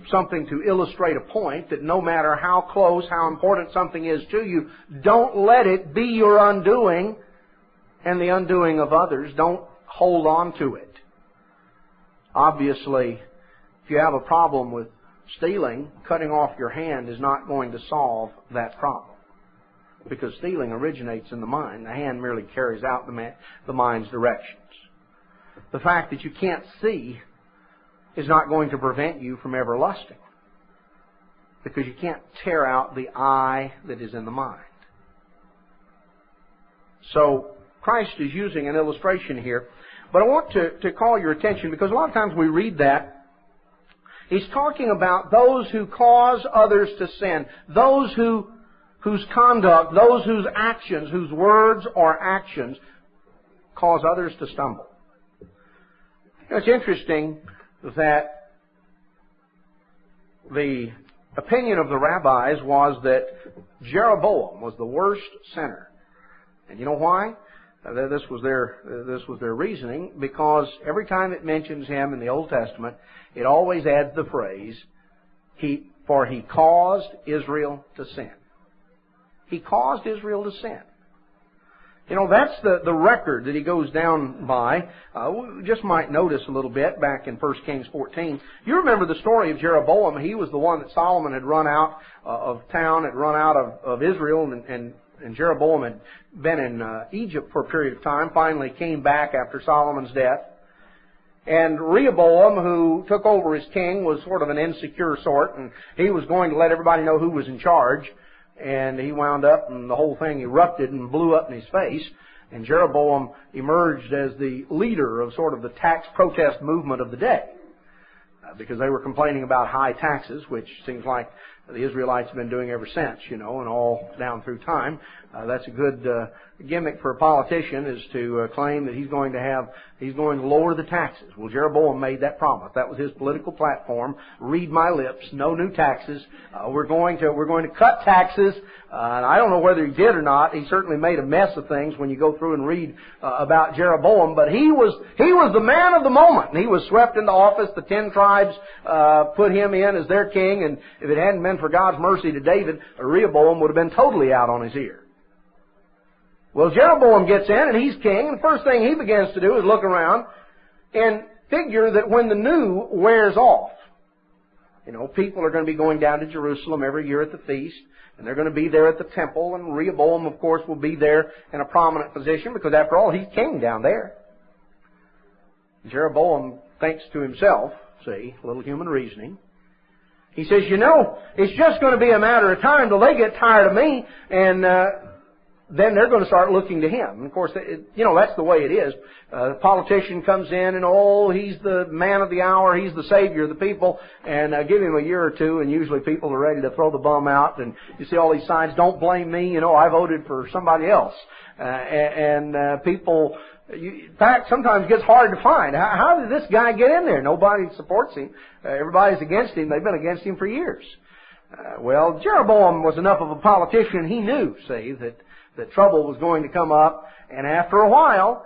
A: something to illustrate a point that no matter how close, how important something is to you, don't let it be your undoing and the undoing of others. Don't hold on to it. Obviously, if you have a problem with stealing, cutting off your hand is not going to solve that problem. Because stealing originates in the mind. The hand merely carries out the mind's directions. The fact that you can't see is not going to prevent you from ever lusting. Because you can't tear out the eye that is in the mind. So, Christ is using an illustration here. But I want to call your attention, because a lot of times we read that. He's talking about those who cause others to sin. Those whose conduct, those whose actions, whose words or actions cause others to stumble. It's interesting that the opinion of the rabbis was that Jeroboam was the worst sinner. And you know why? This was their reasoning, because every time it mentions him in the Old Testament, it always adds the phrase, for he caused Israel to sin. He caused Israel to sin. You know, that's the record that he goes down by. We just might notice a little bit back in 1 Kings 14. You remember the story of Jeroboam. He was the one that Solomon had run out of town, had run out of Israel, and Jeroboam had been in Egypt for a period of time, finally came back after Solomon's death. And Rehoboam, who took over as king, was sort of an insecure sort, and he was going to let everybody know who was in charge. And he wound up, and the whole thing erupted and blew up in his face. And Jeroboam emerged as the leader of sort of the tax protest movement of the day. Because they were complaining about high taxes, which seems like the Israelites have been doing ever since, and all down through time. That's a good gimmick for a politician, is to claim that he's going to lower the taxes. Well, Jeroboam made that promise. That was his political platform. Read my lips, no new taxes. We're going to cut taxes. And I don't know whether he did or not. He certainly made a mess of things when you go through and read about Jeroboam. But he was the man of the moment. And he was swept into office. The 10 tribes put him in as their king. And if it hadn't been for God's mercy to David, Rehoboam would have been totally out on his ear. Well, Jeroboam gets in and he's king, and the first thing he begins to do is look around and figure that when the new wears off, people are going to be going down to Jerusalem every year at the feast, and they're going to be there at the temple, and Rehoboam, of course, will be there in a prominent position because, after all, he's king down there. Jeroboam thinks to himself, see, a little human reasoning. He says, it's just going to be a matter of time till they get tired of me, and then they're going to start looking to him. And of course, that's the way it is. The politician comes in and, he's the man of the hour, he's the savior of the people, and give him a year or two, and usually people are ready to throw the bum out. And you see all these signs, don't blame me, I voted for somebody else. People, in fact, sometimes gets hard to find. How did this guy get in there? Nobody supports him. Everybody's against him. They've been against him for years. Well, Jeroboam was enough of a politician. He knew, that trouble was going to come up, and after a while,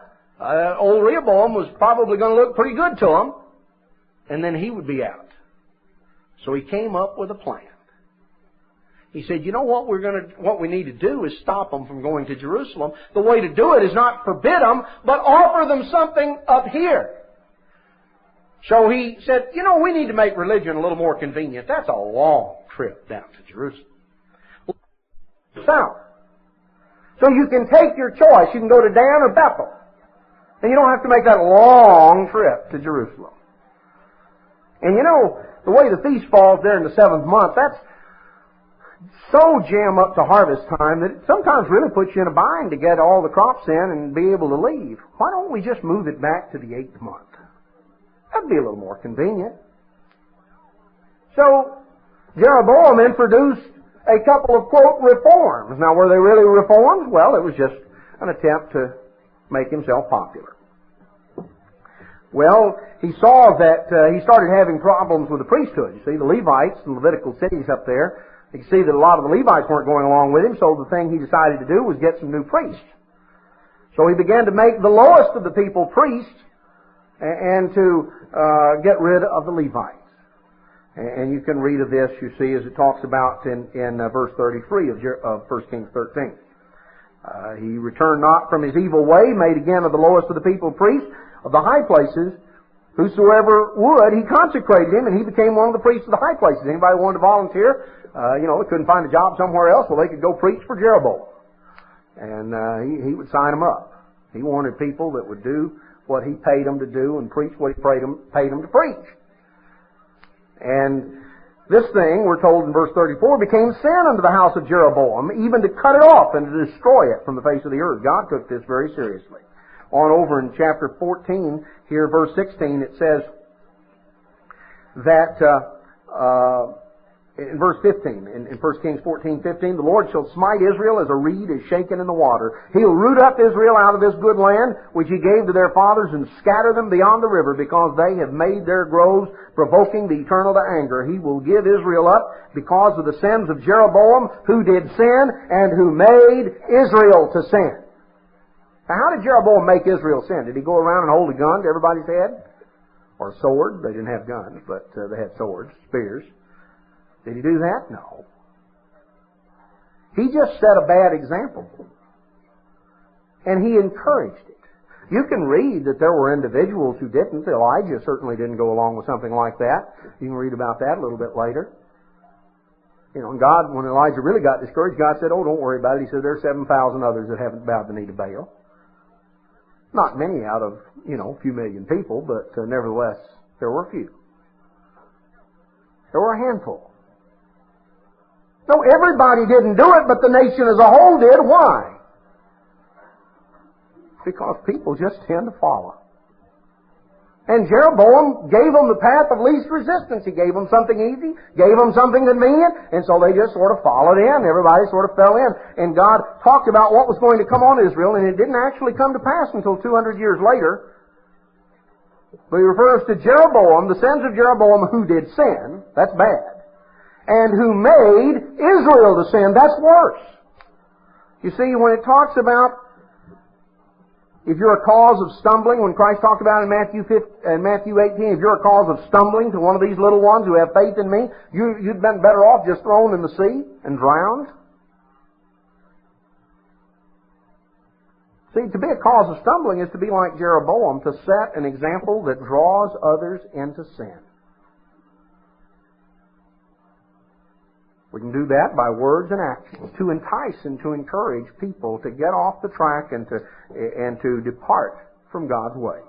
A: old Rehoboam was probably going to look pretty good to him, and then he would be out. So he came up with a plan. He said, what we need to do is stop them from going to Jerusalem. The way to do it is not forbid them, but offer them something up here. So he said, we need to make religion a little more convenient. That's a long trip down to Jerusalem. South. So you can take your choice. You can go to Dan or Bethel. And you don't have to make that long trip to Jerusalem. And the way the feast falls there in the 7th month, that's so jam up to harvest time that it sometimes really puts you in a bind to get all the crops in and be able to leave. Why don't we just move it back to the 8th month? That'd be a little more convenient. So Jeroboam introduced a couple of, quote, reforms. Now, were they really reforms? Well, it was just an attempt to make himself popular. Well, he saw that he started having problems with the priesthood. You see, the Levites in Levitical cities up there, you can see that a lot of the Levites weren't going along with him, so the thing he decided to do was get some new priests. So he began to make the lowest of the people priests and to get rid of the Levites. And you can read of this, you see, as it talks about in verse 33 of 1 Kings 13. He returned not from his evil way, made again of the lowest of the people priests of the high places. Whosoever would, he consecrated him, and he became one of the priests of the high places. Anybody wanted to volunteer, they couldn't find a job somewhere else, well, they could go preach for Jeroboam. And he would sign them up. He wanted people that would do what he paid them to do and preach what he paid them to preach. And this thing, we're told in verse 34, became sin unto the house of Jeroboam, even to cut it off and to destroy it from the face of the earth. God took this very seriously. On over in chapter 14, here verse 16, it says that in verse 15, in 1 Kings 14:15, the Lord shall smite Israel as a reed is shaken in the water. He'll root up Israel out of this good land, which He gave to their fathers, and scatter them beyond the river, because they have made their groves, provoking the Eternal to anger. He will give Israel up because of the sins of Jeroboam, who did sin, and who made Israel to sin. Now, how did Jeroboam make Israel sin? Did he go around and hold a gun to everybody's head? Or a sword? They didn't have guns, but they had swords, spears. Did he do that? No. He just set a bad example. And he encouraged it. You can read that there were individuals who didn't. Elijah certainly didn't go along with something like that. You can read about that a little bit later. And God, when Elijah really got discouraged, God said, oh, don't worry about it. He said, there are 7,000 others that haven't bowed the knee to Baal. Not many out of, a few million people, but nevertheless, there were a few. There were a handful. No, everybody didn't do it, but the nation as a whole did. Why? Because people just tend to follow. And Jeroboam gave them the path of least resistance. He gave them something easy, gave them something convenient, and so they just sort of followed in. Everybody sort of fell in. And God talked about what was going to come on Israel, and it didn't actually come to pass until 200 years later. But he refers to Jeroboam, the sins of Jeroboam, who did sin. That's bad. And who made Israel to sin. That's worse. You see, when it talks about if you're a cause of stumbling, when Christ talked about in Matthew 18, if you're a cause of stumbling to one of these little ones who have faith in me, you'd been better off just thrown in the sea and drowned. See, to be a cause of stumbling is to be like Jeroboam, to set an example that draws others into sin. We can do that by words and actions to entice and to encourage people to get off the track and to depart from God's way.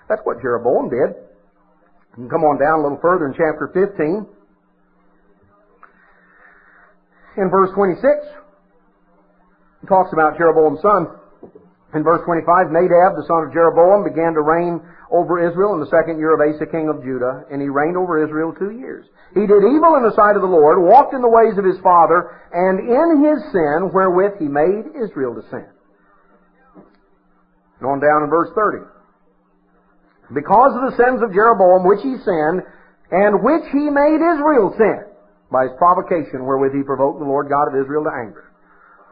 A: That's what Jeroboam did. You can come on down a little further in chapter 15. In verse 26, it talks about Jeroboam's son. In verse 25, Nadab, the son of Jeroboam, began to reign over Israel in the second year of Asa, king of Judah, and he reigned over Israel 2 years. He did evil in the sight of the Lord, walked in the ways of his father, and in his sin wherewith he made Israel to sin. And on down in verse 30. Because of the sins of Jeroboam which he sinned, and which he made Israel sin, by his provocation wherewith he provoked the Lord God of Israel to anger.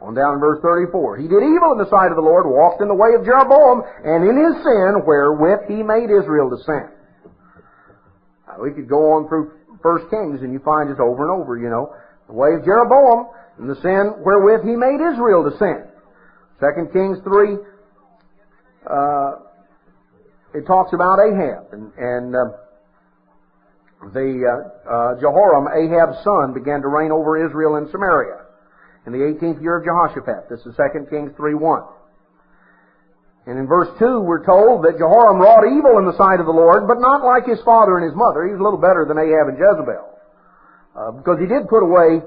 A: On down in verse 34. He did evil in the sight of the Lord, walked in the way of Jeroboam, and in his sin wherewith he made Israel to sin. Now, we could go on through 1 Kings, and you find this over and over, the way of Jeroboam, and the sin wherewith he made Israel to sin. 2 Kings 3, it talks about Ahab, and Jehoram, Ahab's son, began to reign over Israel in Samaria in the 18th year of Jehoshaphat. This is 2 Kings 3:1. And in verse 2, we're told that Jehoram wrought evil in the sight of the Lord, but not like his father and his mother. He was a little better than Ahab and Jezebel, because he did put away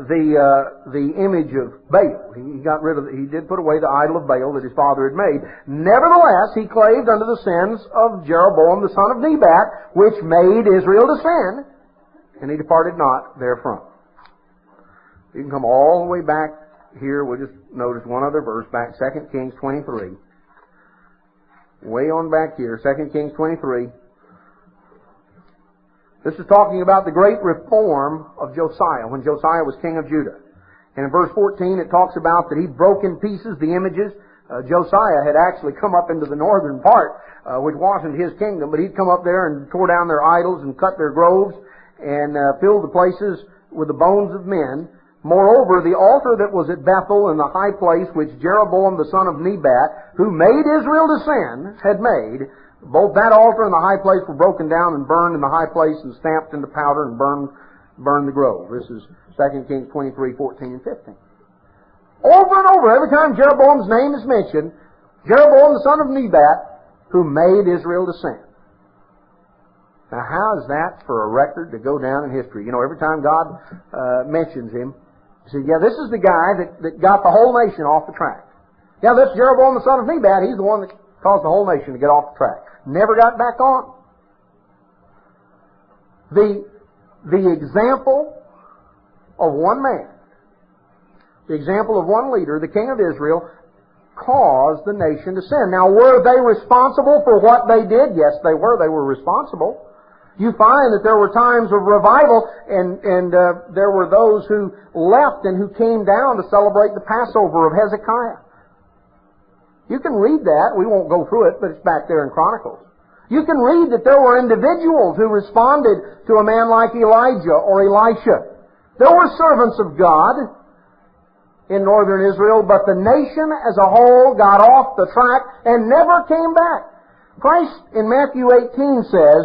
A: the image of Baal. He did put away the idol of Baal that his father had made. Nevertheless, he claved unto the sins of Jeroboam the son of Nebat, which made Israel to sin, and he departed not therefrom. You can come all the way back here. We'll just notice one other verse back, 2 Kings 23. Way on back here, 2 Kings 23. This is talking about the great reform of Josiah, when Josiah was king of Judah. And in verse 14 it talks about that he broke in pieces the images. Josiah had actually come up into the northern part, which wasn't his kingdom, but he'd come up there and tore down their idols and cut their groves and filled the places with the bones of men. Moreover, the altar that was at Bethel in the high place, which Jeroboam the son of Nebat, who made Israel to sin, had made, both that altar and the high place were broken down and burned in the high place and stamped into powder and burned the grove. This is 2 Kings 23:14 and 15. Over and over, every time Jeroboam's name is mentioned, Jeroboam the son of Nebat, who made Israel to sin. Now, how is that for a record to go down in history? Every time God mentions him, he says, yeah, this is the guy that got the whole nation off the track. Yeah, this Jeroboam the son of Nebat, he's the one that caused the whole nation to get off the track. Never got back on. The example of one man, the example of one leader, the king of Israel, caused the nation to sin. Now, were they responsible for what they did? Yes, they were. They were responsible. You find that there were times of revival, and there were those who left and who came down to celebrate the Passover of Hezekiah. You can read that. We won't go through it, but it's back there in Chronicles. You can read that there were individuals who responded to a man like Elijah or Elisha. There were servants of God in northern Israel, but the nation as a whole got off the track and never came back. Christ in Matthew 18 says,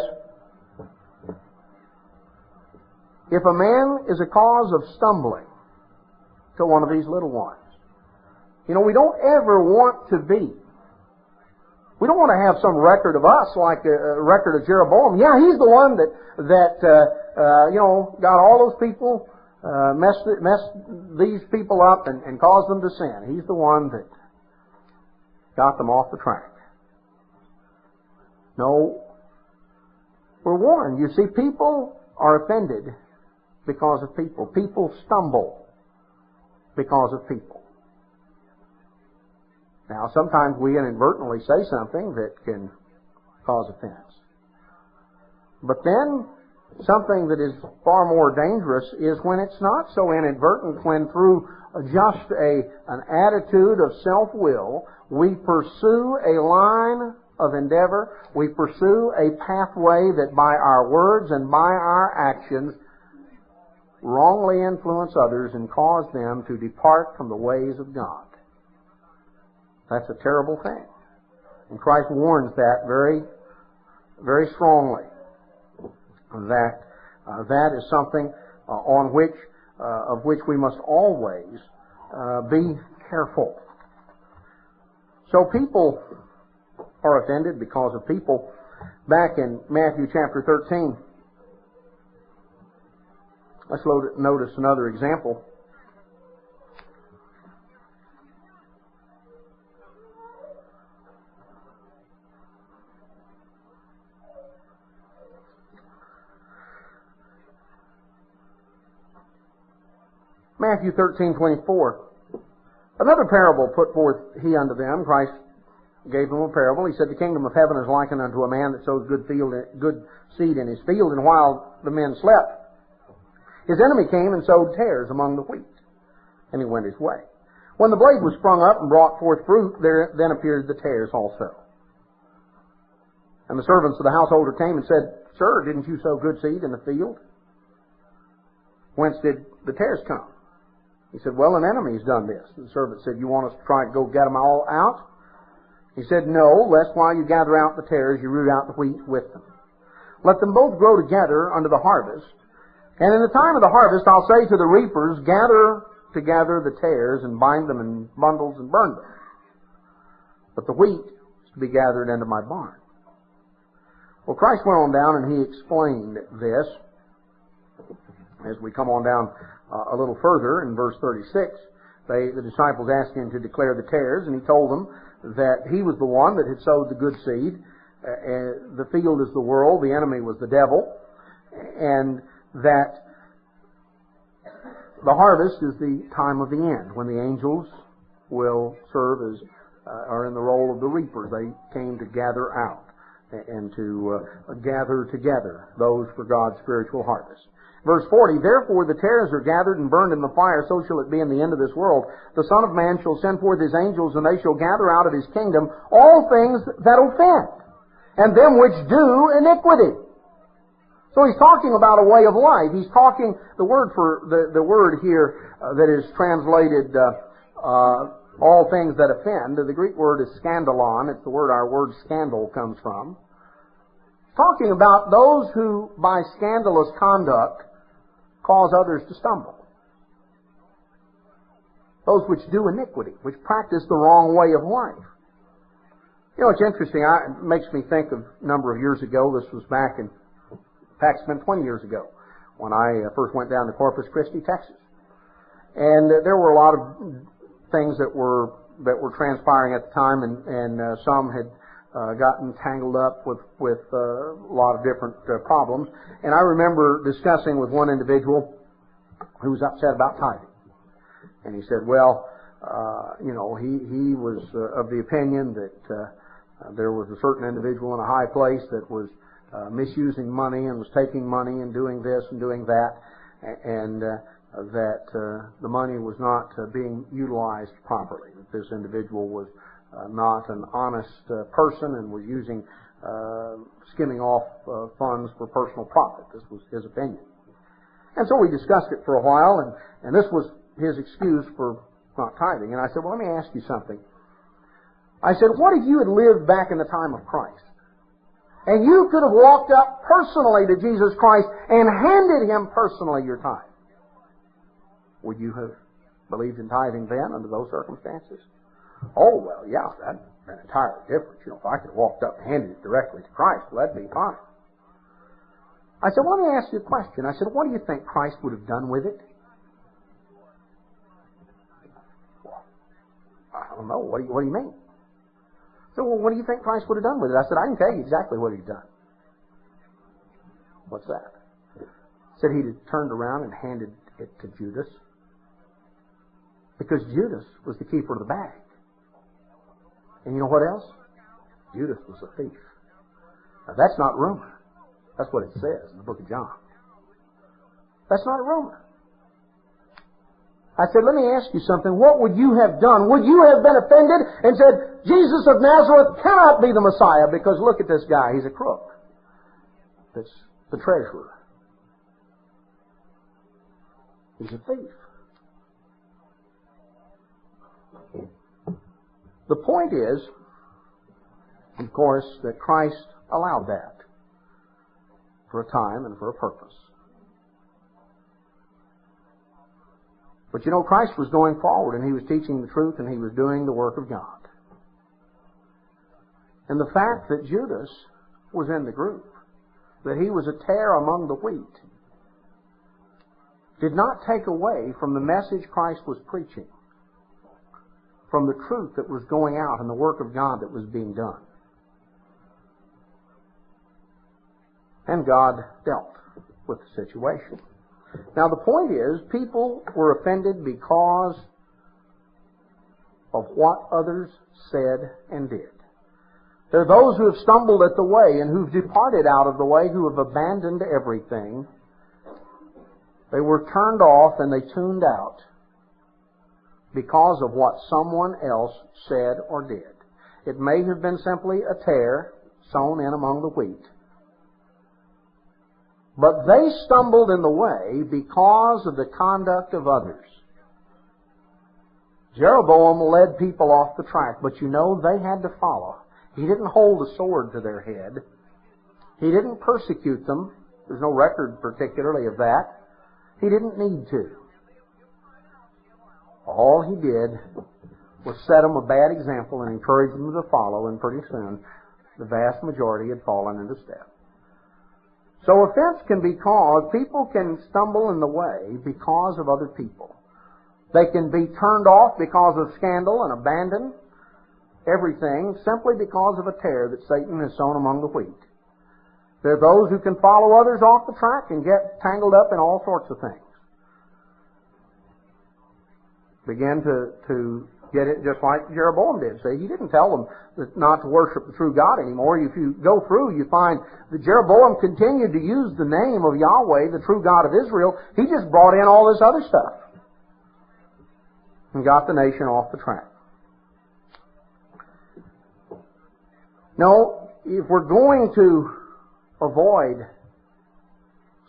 A: if a man is a cause of stumbling to one of these little ones, we don't ever want to be. We don't want to have some record of us like a record of Jeroboam. Yeah, he's the one that got all those people, messed these people up and caused them to sin. He's the one that got them off the track. No, We're warned. You see, people are offended because of people. People stumble because of people. Now, sometimes we inadvertently say something that can cause offense. But then, something that is far more dangerous is when it's not so inadvertent, when through just an attitude of self-will, we pursue a line of endeavor, we pursue a pathway that by our words and by our actions wrongly influence others and cause them to depart from the ways of God. That's a terrible thing. And Christ warns that very, very strongly. That is something of which we must always be careful. So people are offended because of people. Back in Matthew chapter 13, let's notice another example. Matthew 13:24. Another parable put forth he unto them. Christ gave them a parable. He said, the kingdom of heaven is likened unto a man that sows good seed in his field, and while the men slept, his enemy came and sowed tares among the wheat, and he went his way. When the blade was sprung up and brought forth fruit, there then appeared the tares also. And the servants of the householder came and said, Sir, didn't you sow good seed in the field? Whence did the tares come? He said, well, an enemy's done this. And the servant said, you want us to try to go get them all out? He said, no, lest while you gather out the tares, you root out the wheat with them. Let them both grow together unto the harvest. And in the time of the harvest, I'll say to the reapers, gather together the tares and bind them in bundles and burn them. But the wheat is to be gathered into my barn. Well, Christ went on down and he explained this. As we come on down a little further in verse 36, the disciples asked him to declare the tares, and he told them that he was the one that had sowed the good seed. The field is the world, the enemy was the devil, and that the harvest is the time of the end, when the angels will serve as, are in the role of the reapers. They came to gather out and to gather together those for God's spiritual harvest. Verse 40, therefore the tares are gathered and burned in the fire, so shall it be in the end of this world. The Son of Man shall send forth his angels, and they shall gather out of his kingdom all things that offend, and them which do iniquity. So he's talking about a way of life. He's talking, the word here that is translated all things that offend, the Greek word is scandalon. It's the word our word scandal comes from. Talking about those who, by scandalous conduct, cause others to stumble. Those which do iniquity, which practice the wrong way of life. You know, it's interesting. It makes me think of a number of years ago. This was back in, in fact, it's been 20 years ago when I first went down to Corpus Christi, Texas. And there were a lot of things that were transpiring at the time, and some had gotten tangled up with a lot of different problems. And I remember discussing with one individual who was upset about tithing. And he said, well, he was of the opinion that there was a certain individual in a high place that was misusing money and was taking money and doing this and doing that, and that the money was not being utilized properly. That this individual was not an honest person and was using skimming off funds for personal profit. This was his opinion. And so we discussed it for a while, and this was his excuse for not tithing. And I said, well, let me ask you something. I said, what if you had lived back in the time of Christ? And you could have walked up personally to Jesus Christ and handed Him personally your tithe. Would you have believed in tithing then under those circumstances? Oh, well, yeah, that'd been entirely different. You know, if I could have walked up and handed it directly to Christ, well, that'd be fine. I said, well, let me ask you a question. I said, what do you think Christ would have done with it? Well, I don't know. What do you mean? So, well, what do you think Christ would have done with it? I said, I can tell you exactly what He'd done. What's that? Said he had turned around and handed it to Judas because Judas was the keeper of the bag. And you know what else? Judas was a thief. Now that's not rumor. That's what it says in the book of John. That's not a rumor. I said, let me ask you something. What would you have done? Would you have been offended and said, Jesus of Nazareth cannot be the Messiah because look at this guy, he's a crook. That's the treasurer. He's a thief. The point is, of course, that Christ allowed that for a time and for a purpose. But you know, Christ was going forward and He was teaching the truth and He was doing the work of God. And the fact that Judas was in the group, that he was a tare among the wheat, did not take away from the message Christ was preaching, from the truth that was going out and the work of God that was being done. And God dealt with the situation. Now the point is, people were offended because of what others said and did. There are those who have stumbled at the way and who've departed out of the way, who have abandoned everything. They were turned off and they tuned out because of what someone else said or did. It may have been simply a tare sown in among the wheat. But they stumbled in the way because of the conduct of others. Jeroboam led people off the track, but you know, they had to follow. He didn't hold a sword to their head. He didn't persecute them. There's no record particularly of that. He didn't need to. All he did was set them a bad example and encourage them to follow, and pretty soon the vast majority had fallen into step. So offense can be caused, people can stumble in the way because of other people. They can be turned off because of scandal and abandon everything simply because of a tare that Satan has sown among the wheat. There are those who can follow others off the track and get tangled up in all sorts of things. Begin to get it just like Jeroboam did. See, he didn't tell them that not to worship the true God anymore. If you go through, you find that Jeroboam continued to use the name of Yahweh, the true God of Israel. He just brought in all this other stuff and got the nation off the track. No, if we're going to avoid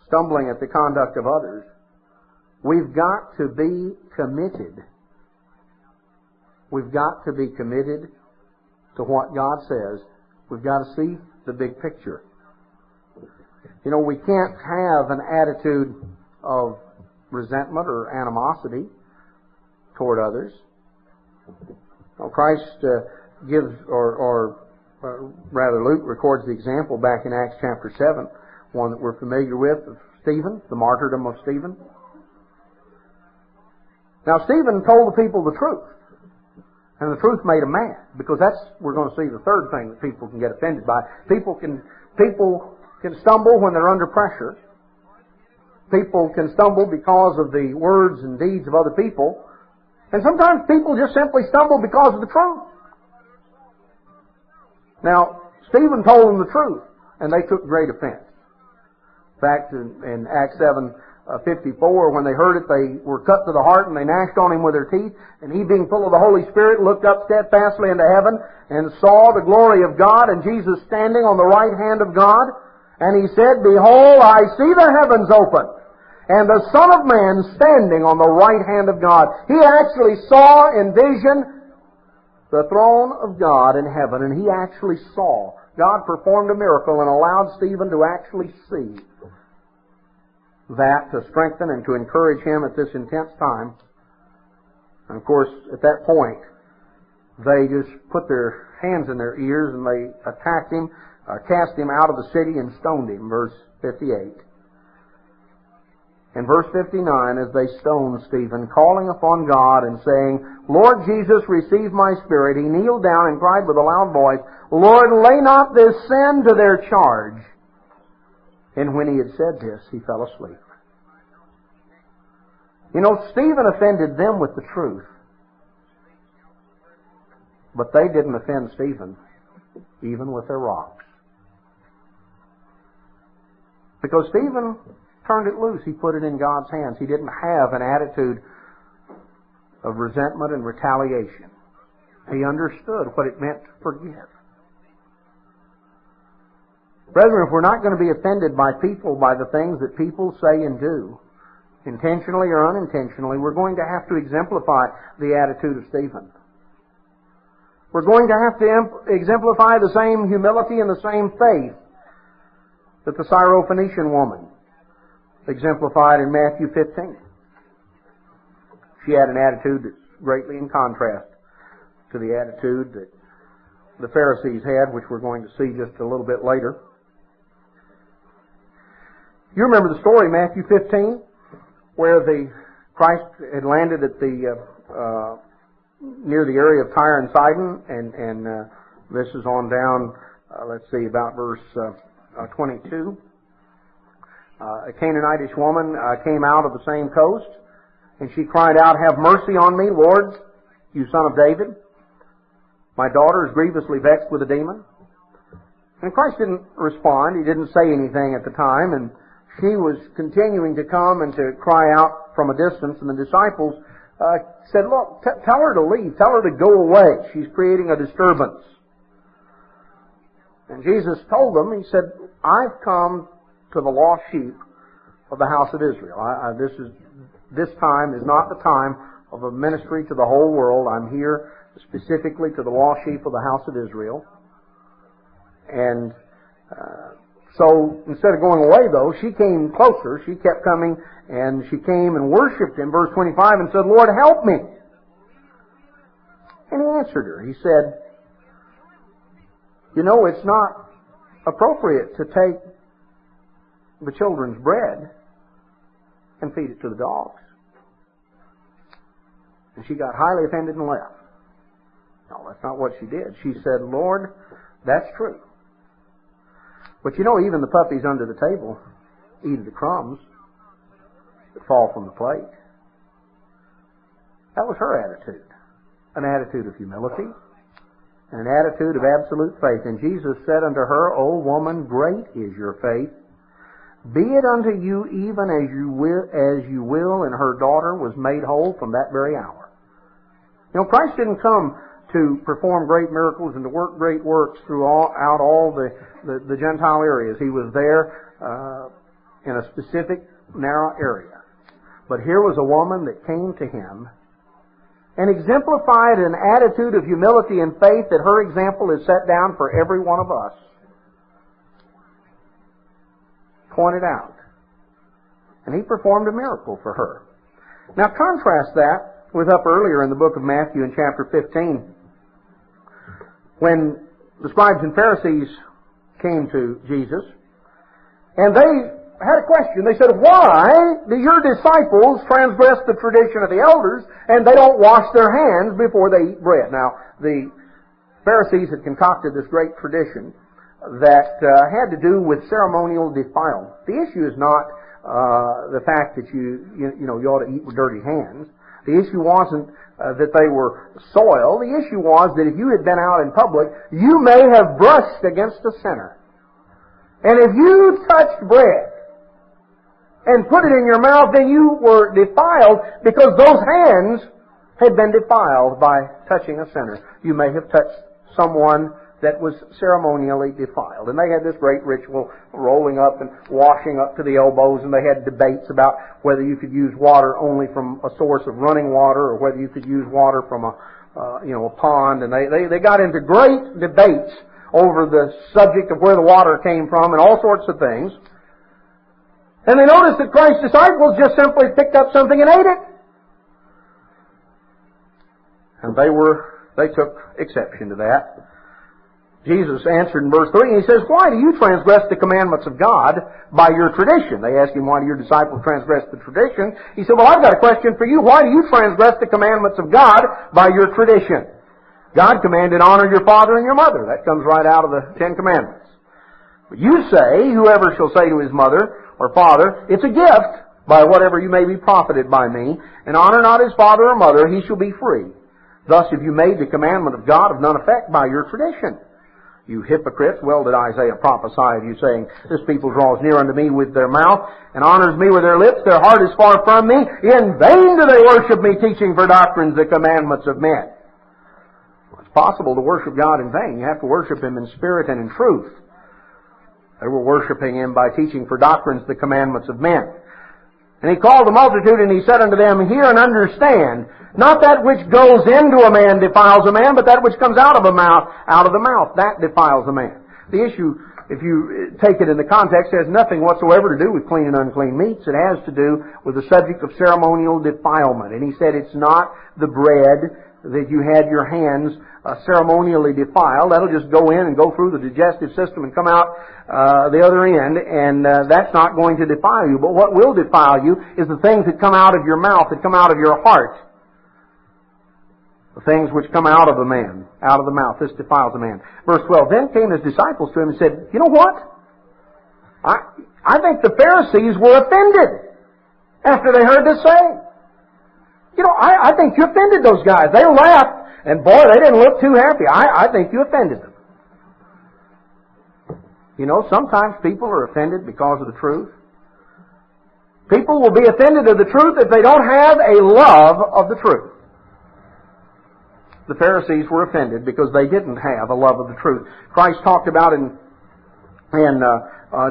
A: stumbling at the conduct of others, we've got to be committed. We've got to be committed to what God says. We've got to see the big picture. You know, we can't have an attitude of resentment or animosity toward others. Well, Christ gives, or rather Luke records the example back in Acts chapter 7, one that we're familiar with, of Stephen, the martyrdom of Stephen. Now, Stephen told the people the truth. And the truth made him mad, because we're going to see the third thing that people can get offended by. People can stumble when they're under pressure. People can stumble because of the words and deeds of other people. And sometimes people just simply stumble because of the truth. Now, Stephen told them the truth, and they took great offense. In fact, in Acts 7:54, when they heard it, they were cut to the heart, and they gnashed on him with their teeth. And he, being full of the Holy Spirit, looked up steadfastly into heaven and saw the glory of God and Jesus standing on the right hand of God. And he said, Behold, I see the heavens open, and the Son of Man standing on the right hand of God. He actually saw in vision the throne of God in heaven, and he actually saw. God performed a miracle and allowed Stephen to actually see that, to strengthen and to encourage him at this intense time. And of course, at that point, they just put their hands in their ears and they attacked him, cast him out of the city and stoned him, verse 58. In verse 59, as they stoned Stephen, calling upon God and saying, Lord Jesus, receive my spirit, he kneeled down and cried with a loud voice, Lord, lay not this sin to their charge. And when he had said this, he fell asleep. You know, Stephen offended them with the truth. But they didn't offend Stephen, even with their rocks. Because Stephen turned it loose. He put it in God's hands. He didn't have an attitude of resentment and retaliation. He understood what it meant to forgive. Brethren, if we're not going to be offended by people, by the things that people say and do, intentionally or unintentionally, we're going to have to exemplify the attitude of Stephen. We're going to have to exemplify the same humility and the same faith that the Syrophoenician woman exemplified in Matthew 15. She had an attitude that's greatly in contrast to the attitude that the Pharisees had, which we're going to see just a little bit later. You remember the story, Matthew 15, where Christ had landed at near the area of Tyre and Sidon, and this is on down, let's see, about verse 22. A Canaanitish woman came out of the same coast, and she cried out, "Have mercy on me, Lord, you son of David. My daughter is grievously vexed with a demon." And Christ didn't respond. He didn't say anything at the time, and she was continuing to come and to cry out from a distance, and the disciples said, "Look, tell her to leave. Tell her to go away. She's creating a disturbance." And Jesus told them, He said, "I've come to the lost sheep of the house of Israel. This time is not the time of a ministry to the whole world. I'm here specifically to the lost sheep of the house of Israel." And so instead of going away, though, she came closer. She kept coming, and she came and worshipped Him, verse 25, and said, "Lord, help me." And He answered her. He said, "You know, it's not appropriate to take the children's bread and feed it to the dogs." And she got highly offended and left. No, that's not what she did. She said, "Lord, that's true. But you know, even the puppies under the table eat the crumbs that fall from the plate." That was her attitude. An attitude of humility and an attitude of absolute faith. And Jesus said unto her, "O woman, great is your faith. Be it unto you even as you will." And her daughter was made whole from that very hour. You know, Christ didn't come to perform great miracles and to work great works throughout all the Gentile areas. He was there in a specific narrow area. But here was a woman that came to Him and exemplified an attitude of humility and faith that her example is set down for every one of us. Pointed out. And He performed a miracle for her. Now contrast that with up earlier in the book of Matthew in chapter 15, when the scribes and Pharisees came to Jesus, and they had a question. They said, "Why do your disciples transgress the tradition of the elders, and they don't wash their hands before they eat bread?" Now, the Pharisees had concocted this great tradition that had to do with ceremonial defilement. The issue is not the fact that you ought to eat with dirty hands. The issue wasn't that they were soiled. The issue was that if you had been out in public, you may have brushed against a sinner. And if you touched bread and put it in your mouth, then you were defiled because those hands had been defiled by touching a sinner. You may have touched someone that was ceremonially defiled. And they had this great ritual, rolling up and washing up to the elbows, and they had debates about whether you could use water only from a source of running water or whether you could use water from a pond. And they got into great debates over the subject of where the water came from and all sorts of things. And they noticed that Christ's disciples just simply picked up something and ate it. And they took exception to that. Jesus answered in verse 3, and He says, "Why do you transgress the commandments of God by your tradition?" They asked Him, "Why do your disciples transgress the tradition?" He said, "Well, I've got a question for you. Why do you transgress the commandments of God by your tradition? God commanded, honor your father and your mother." That comes right out of the Ten Commandments. But you say, whoever shall say to his mother or father, it's a gift, by whatever you may be profited by me, and honor not his father or mother, he shall be free. Thus have you made the commandment of God of none effect by your tradition. You hypocrites, well did Isaiah prophesy of you, saying, this people draws near unto me with their mouth, and honors me with their lips, their heart is far from me. In vain do they worship me, teaching for doctrines the commandments of men. Well, it's possible to worship God in vain. You have to worship Him in spirit and in truth. They were worshiping Him by teaching for doctrines the commandments of men. And He called the multitude, and He said unto them, hear and understand, not that which goes into a man defiles a man, but that which comes out of the mouth, that defiles a man. The issue, if you take it in the context, has nothing whatsoever to do with clean and unclean meats. It has to do with the subject of ceremonial defilement. And He said it's not the bread that you had your hands ceremonially defiled. That'll just go in and go through the digestive system and come out the other end, and that's not going to defile you. But what will defile you is the things that come out of your mouth, that come out of your heart. The things which come out of a man, out of the mouth. This defiles a man. Verse 12, then came His disciples to Him and said, you know what? I think the Pharisees were offended after they heard this saying. You know, I think you offended those guys. They left, and boy, they didn't look too happy. I think you offended them. You know, sometimes people are offended because of the truth. People will be offended of the truth if they don't have a love of the truth. The Pharisees were offended because they didn't have a love of the truth. Christ talked about in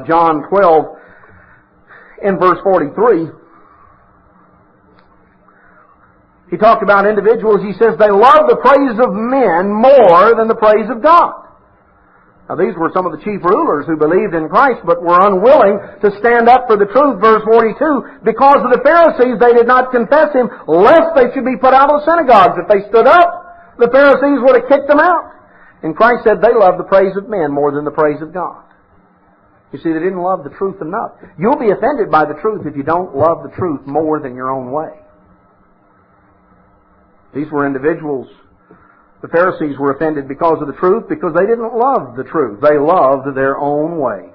A: John 12, in verse 43, He talked about individuals, He says, they love the praise of men more than the praise of God. Now these were some of the chief rulers who believed in Christ but were unwilling to stand up for the truth. Verse 42, because of the Pharisees they did not confess Him, lest they should be put out of the synagogues. If they stood up, the Pharisees would have kicked them out. And Christ said they love the praise of men more than the praise of God. You see, they didn't love the truth enough. You'll be offended by the truth if you don't love the truth more than your own way. These were individuals. The Pharisees were offended because of the truth, because they didn't love the truth. They loved their own way.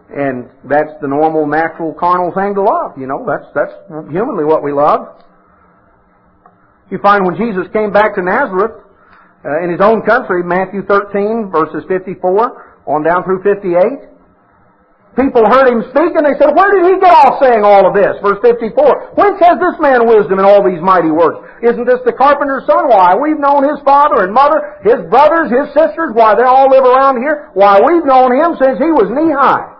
A: And that's the normal, natural, carnal thing to love. You know, that's humanly what we love. You find when Jesus came back to Nazareth, in His own country, Matthew 13, verses 54, on down through 58, people heard Him speak and they said, where did He get off saying all of this? Verse 54, whence has this man wisdom and all these mighty works? Isn't this the carpenter's son? Why, we've known his father and mother, his brothers, his sisters. Why, they all live around here. Why, we've known him since he was knee-high.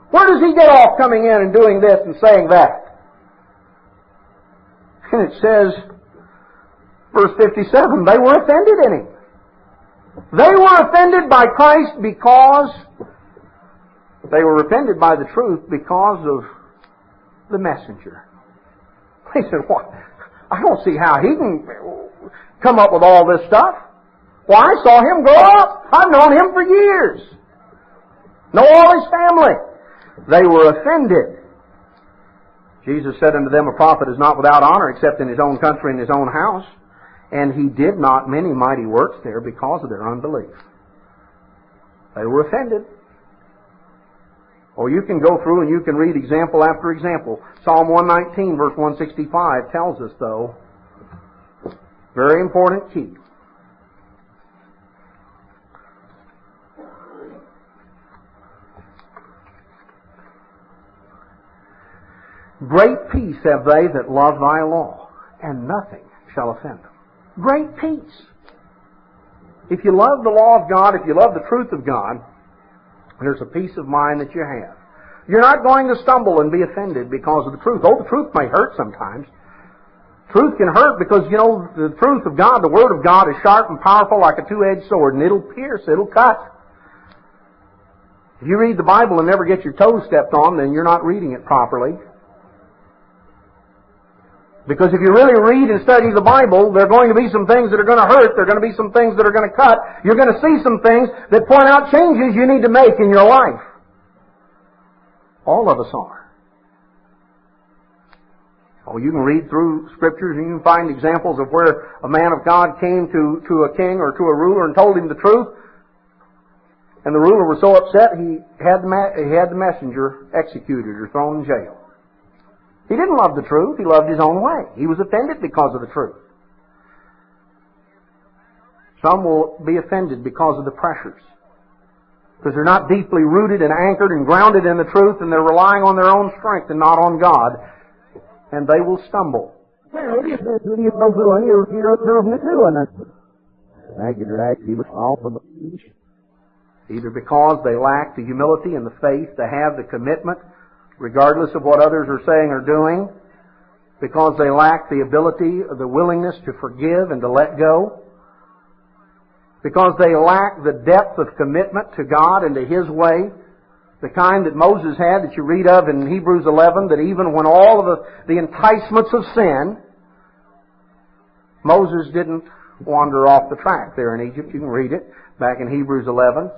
A: Where does he get off coming in and doing this and saying that? And it says, verse 57, they were offended in Him. They were offended by Christ because they were offended by the truth because of the messenger. They said, what? I don't see how he can come up with all this stuff. Well, I saw him grow up. I've known him for years. Know all his family. They were offended. Jesus said unto them, a prophet is not without honor except in his own country and his own house. And He did not many mighty works there because of their unbelief. They were offended. Or you can go through and you can read example after example. Psalm 119 verse 165 tells us, though, very important key. Great peace have they that love Thy law, and nothing shall offend them. Great peace. If you love the law of God, if you love the truth of God, there's a peace of mind that you have. You're not going to stumble and be offended because of the truth. Oh, the truth may hurt sometimes. Truth can hurt because, you know, the truth of God, the Word of God is sharp and powerful like a two-edged sword, and it'll pierce, it'll cut. If you read the Bible and never get your toes stepped on, then you're not reading it properly. Because if you really read and study the Bible, there are going to be some things that are going to hurt. There are going to be some things that are going to cut. You're going to see some things that point out changes you need to make in your life. All of us are. Oh, you can read through Scriptures and you can find examples of where a man of God came to a king or to a ruler and told him the truth. And the ruler was so upset, he had the messenger executed or thrown in jail. He didn't love the truth. He loved his own way. He was offended because of the truth. Some will be offended because of the pressures, because they're not deeply rooted and anchored and grounded in the truth, and they're relying on their own strength and not on God, and they will stumble. Either because they lack the humility and the faith to have the commitment, regardless of what others are saying or doing, because they lack the ability or the willingness to forgive and to let go, because they lack the depth of commitment to God and to His way, the kind that Moses had that you read of in Hebrews 11, that even when all of the enticements of sin, Moses didn't wander off the track there in Egypt. You can read it back in Hebrews 11.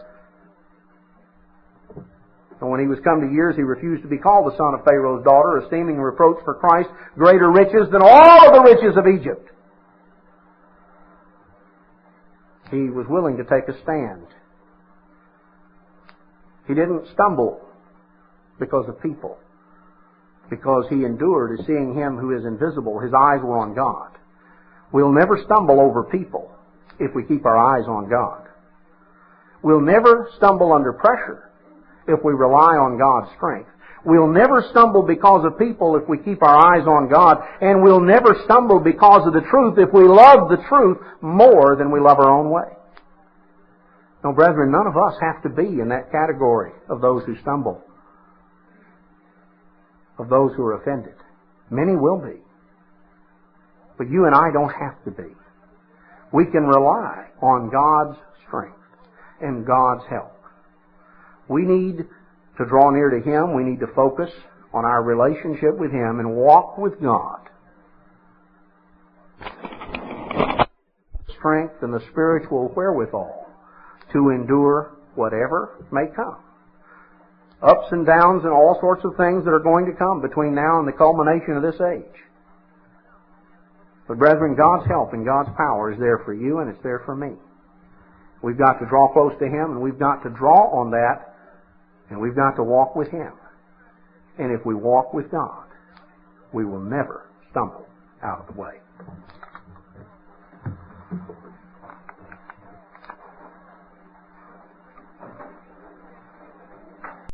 A: And when he was come to years, he refused to be called the son of Pharaoh's daughter, esteeming reproach for Christ greater riches than all of the riches of Egypt. He was willing to take a stand. He didn't stumble because of people, because he endured as seeing Him who is invisible. His eyes were on God. We'll never stumble over people if we keep our eyes on God. We'll never stumble under pressure if we rely on God's strength. We'll never stumble because of people if we keep our eyes on God. And we'll never stumble because of the truth if we love the truth more than we love our own way. No, brethren, none of us have to be in that category of those who stumble, of those who are offended. Many will be. But you and I don't have to be. We can rely on God's strength and God's help. We need to draw near to Him. We need to focus on our relationship with Him and walk with God. Strength and the spiritual wherewithal to endure whatever may come. Ups and downs and all sorts of things that are going to come between now and the culmination of this age. But brethren, God's help and God's power is there for you and it's there for me. We've got to draw close to Him and we've got to draw on that. And we've got to walk with Him. And if we walk with God, we will never stumble out of the way.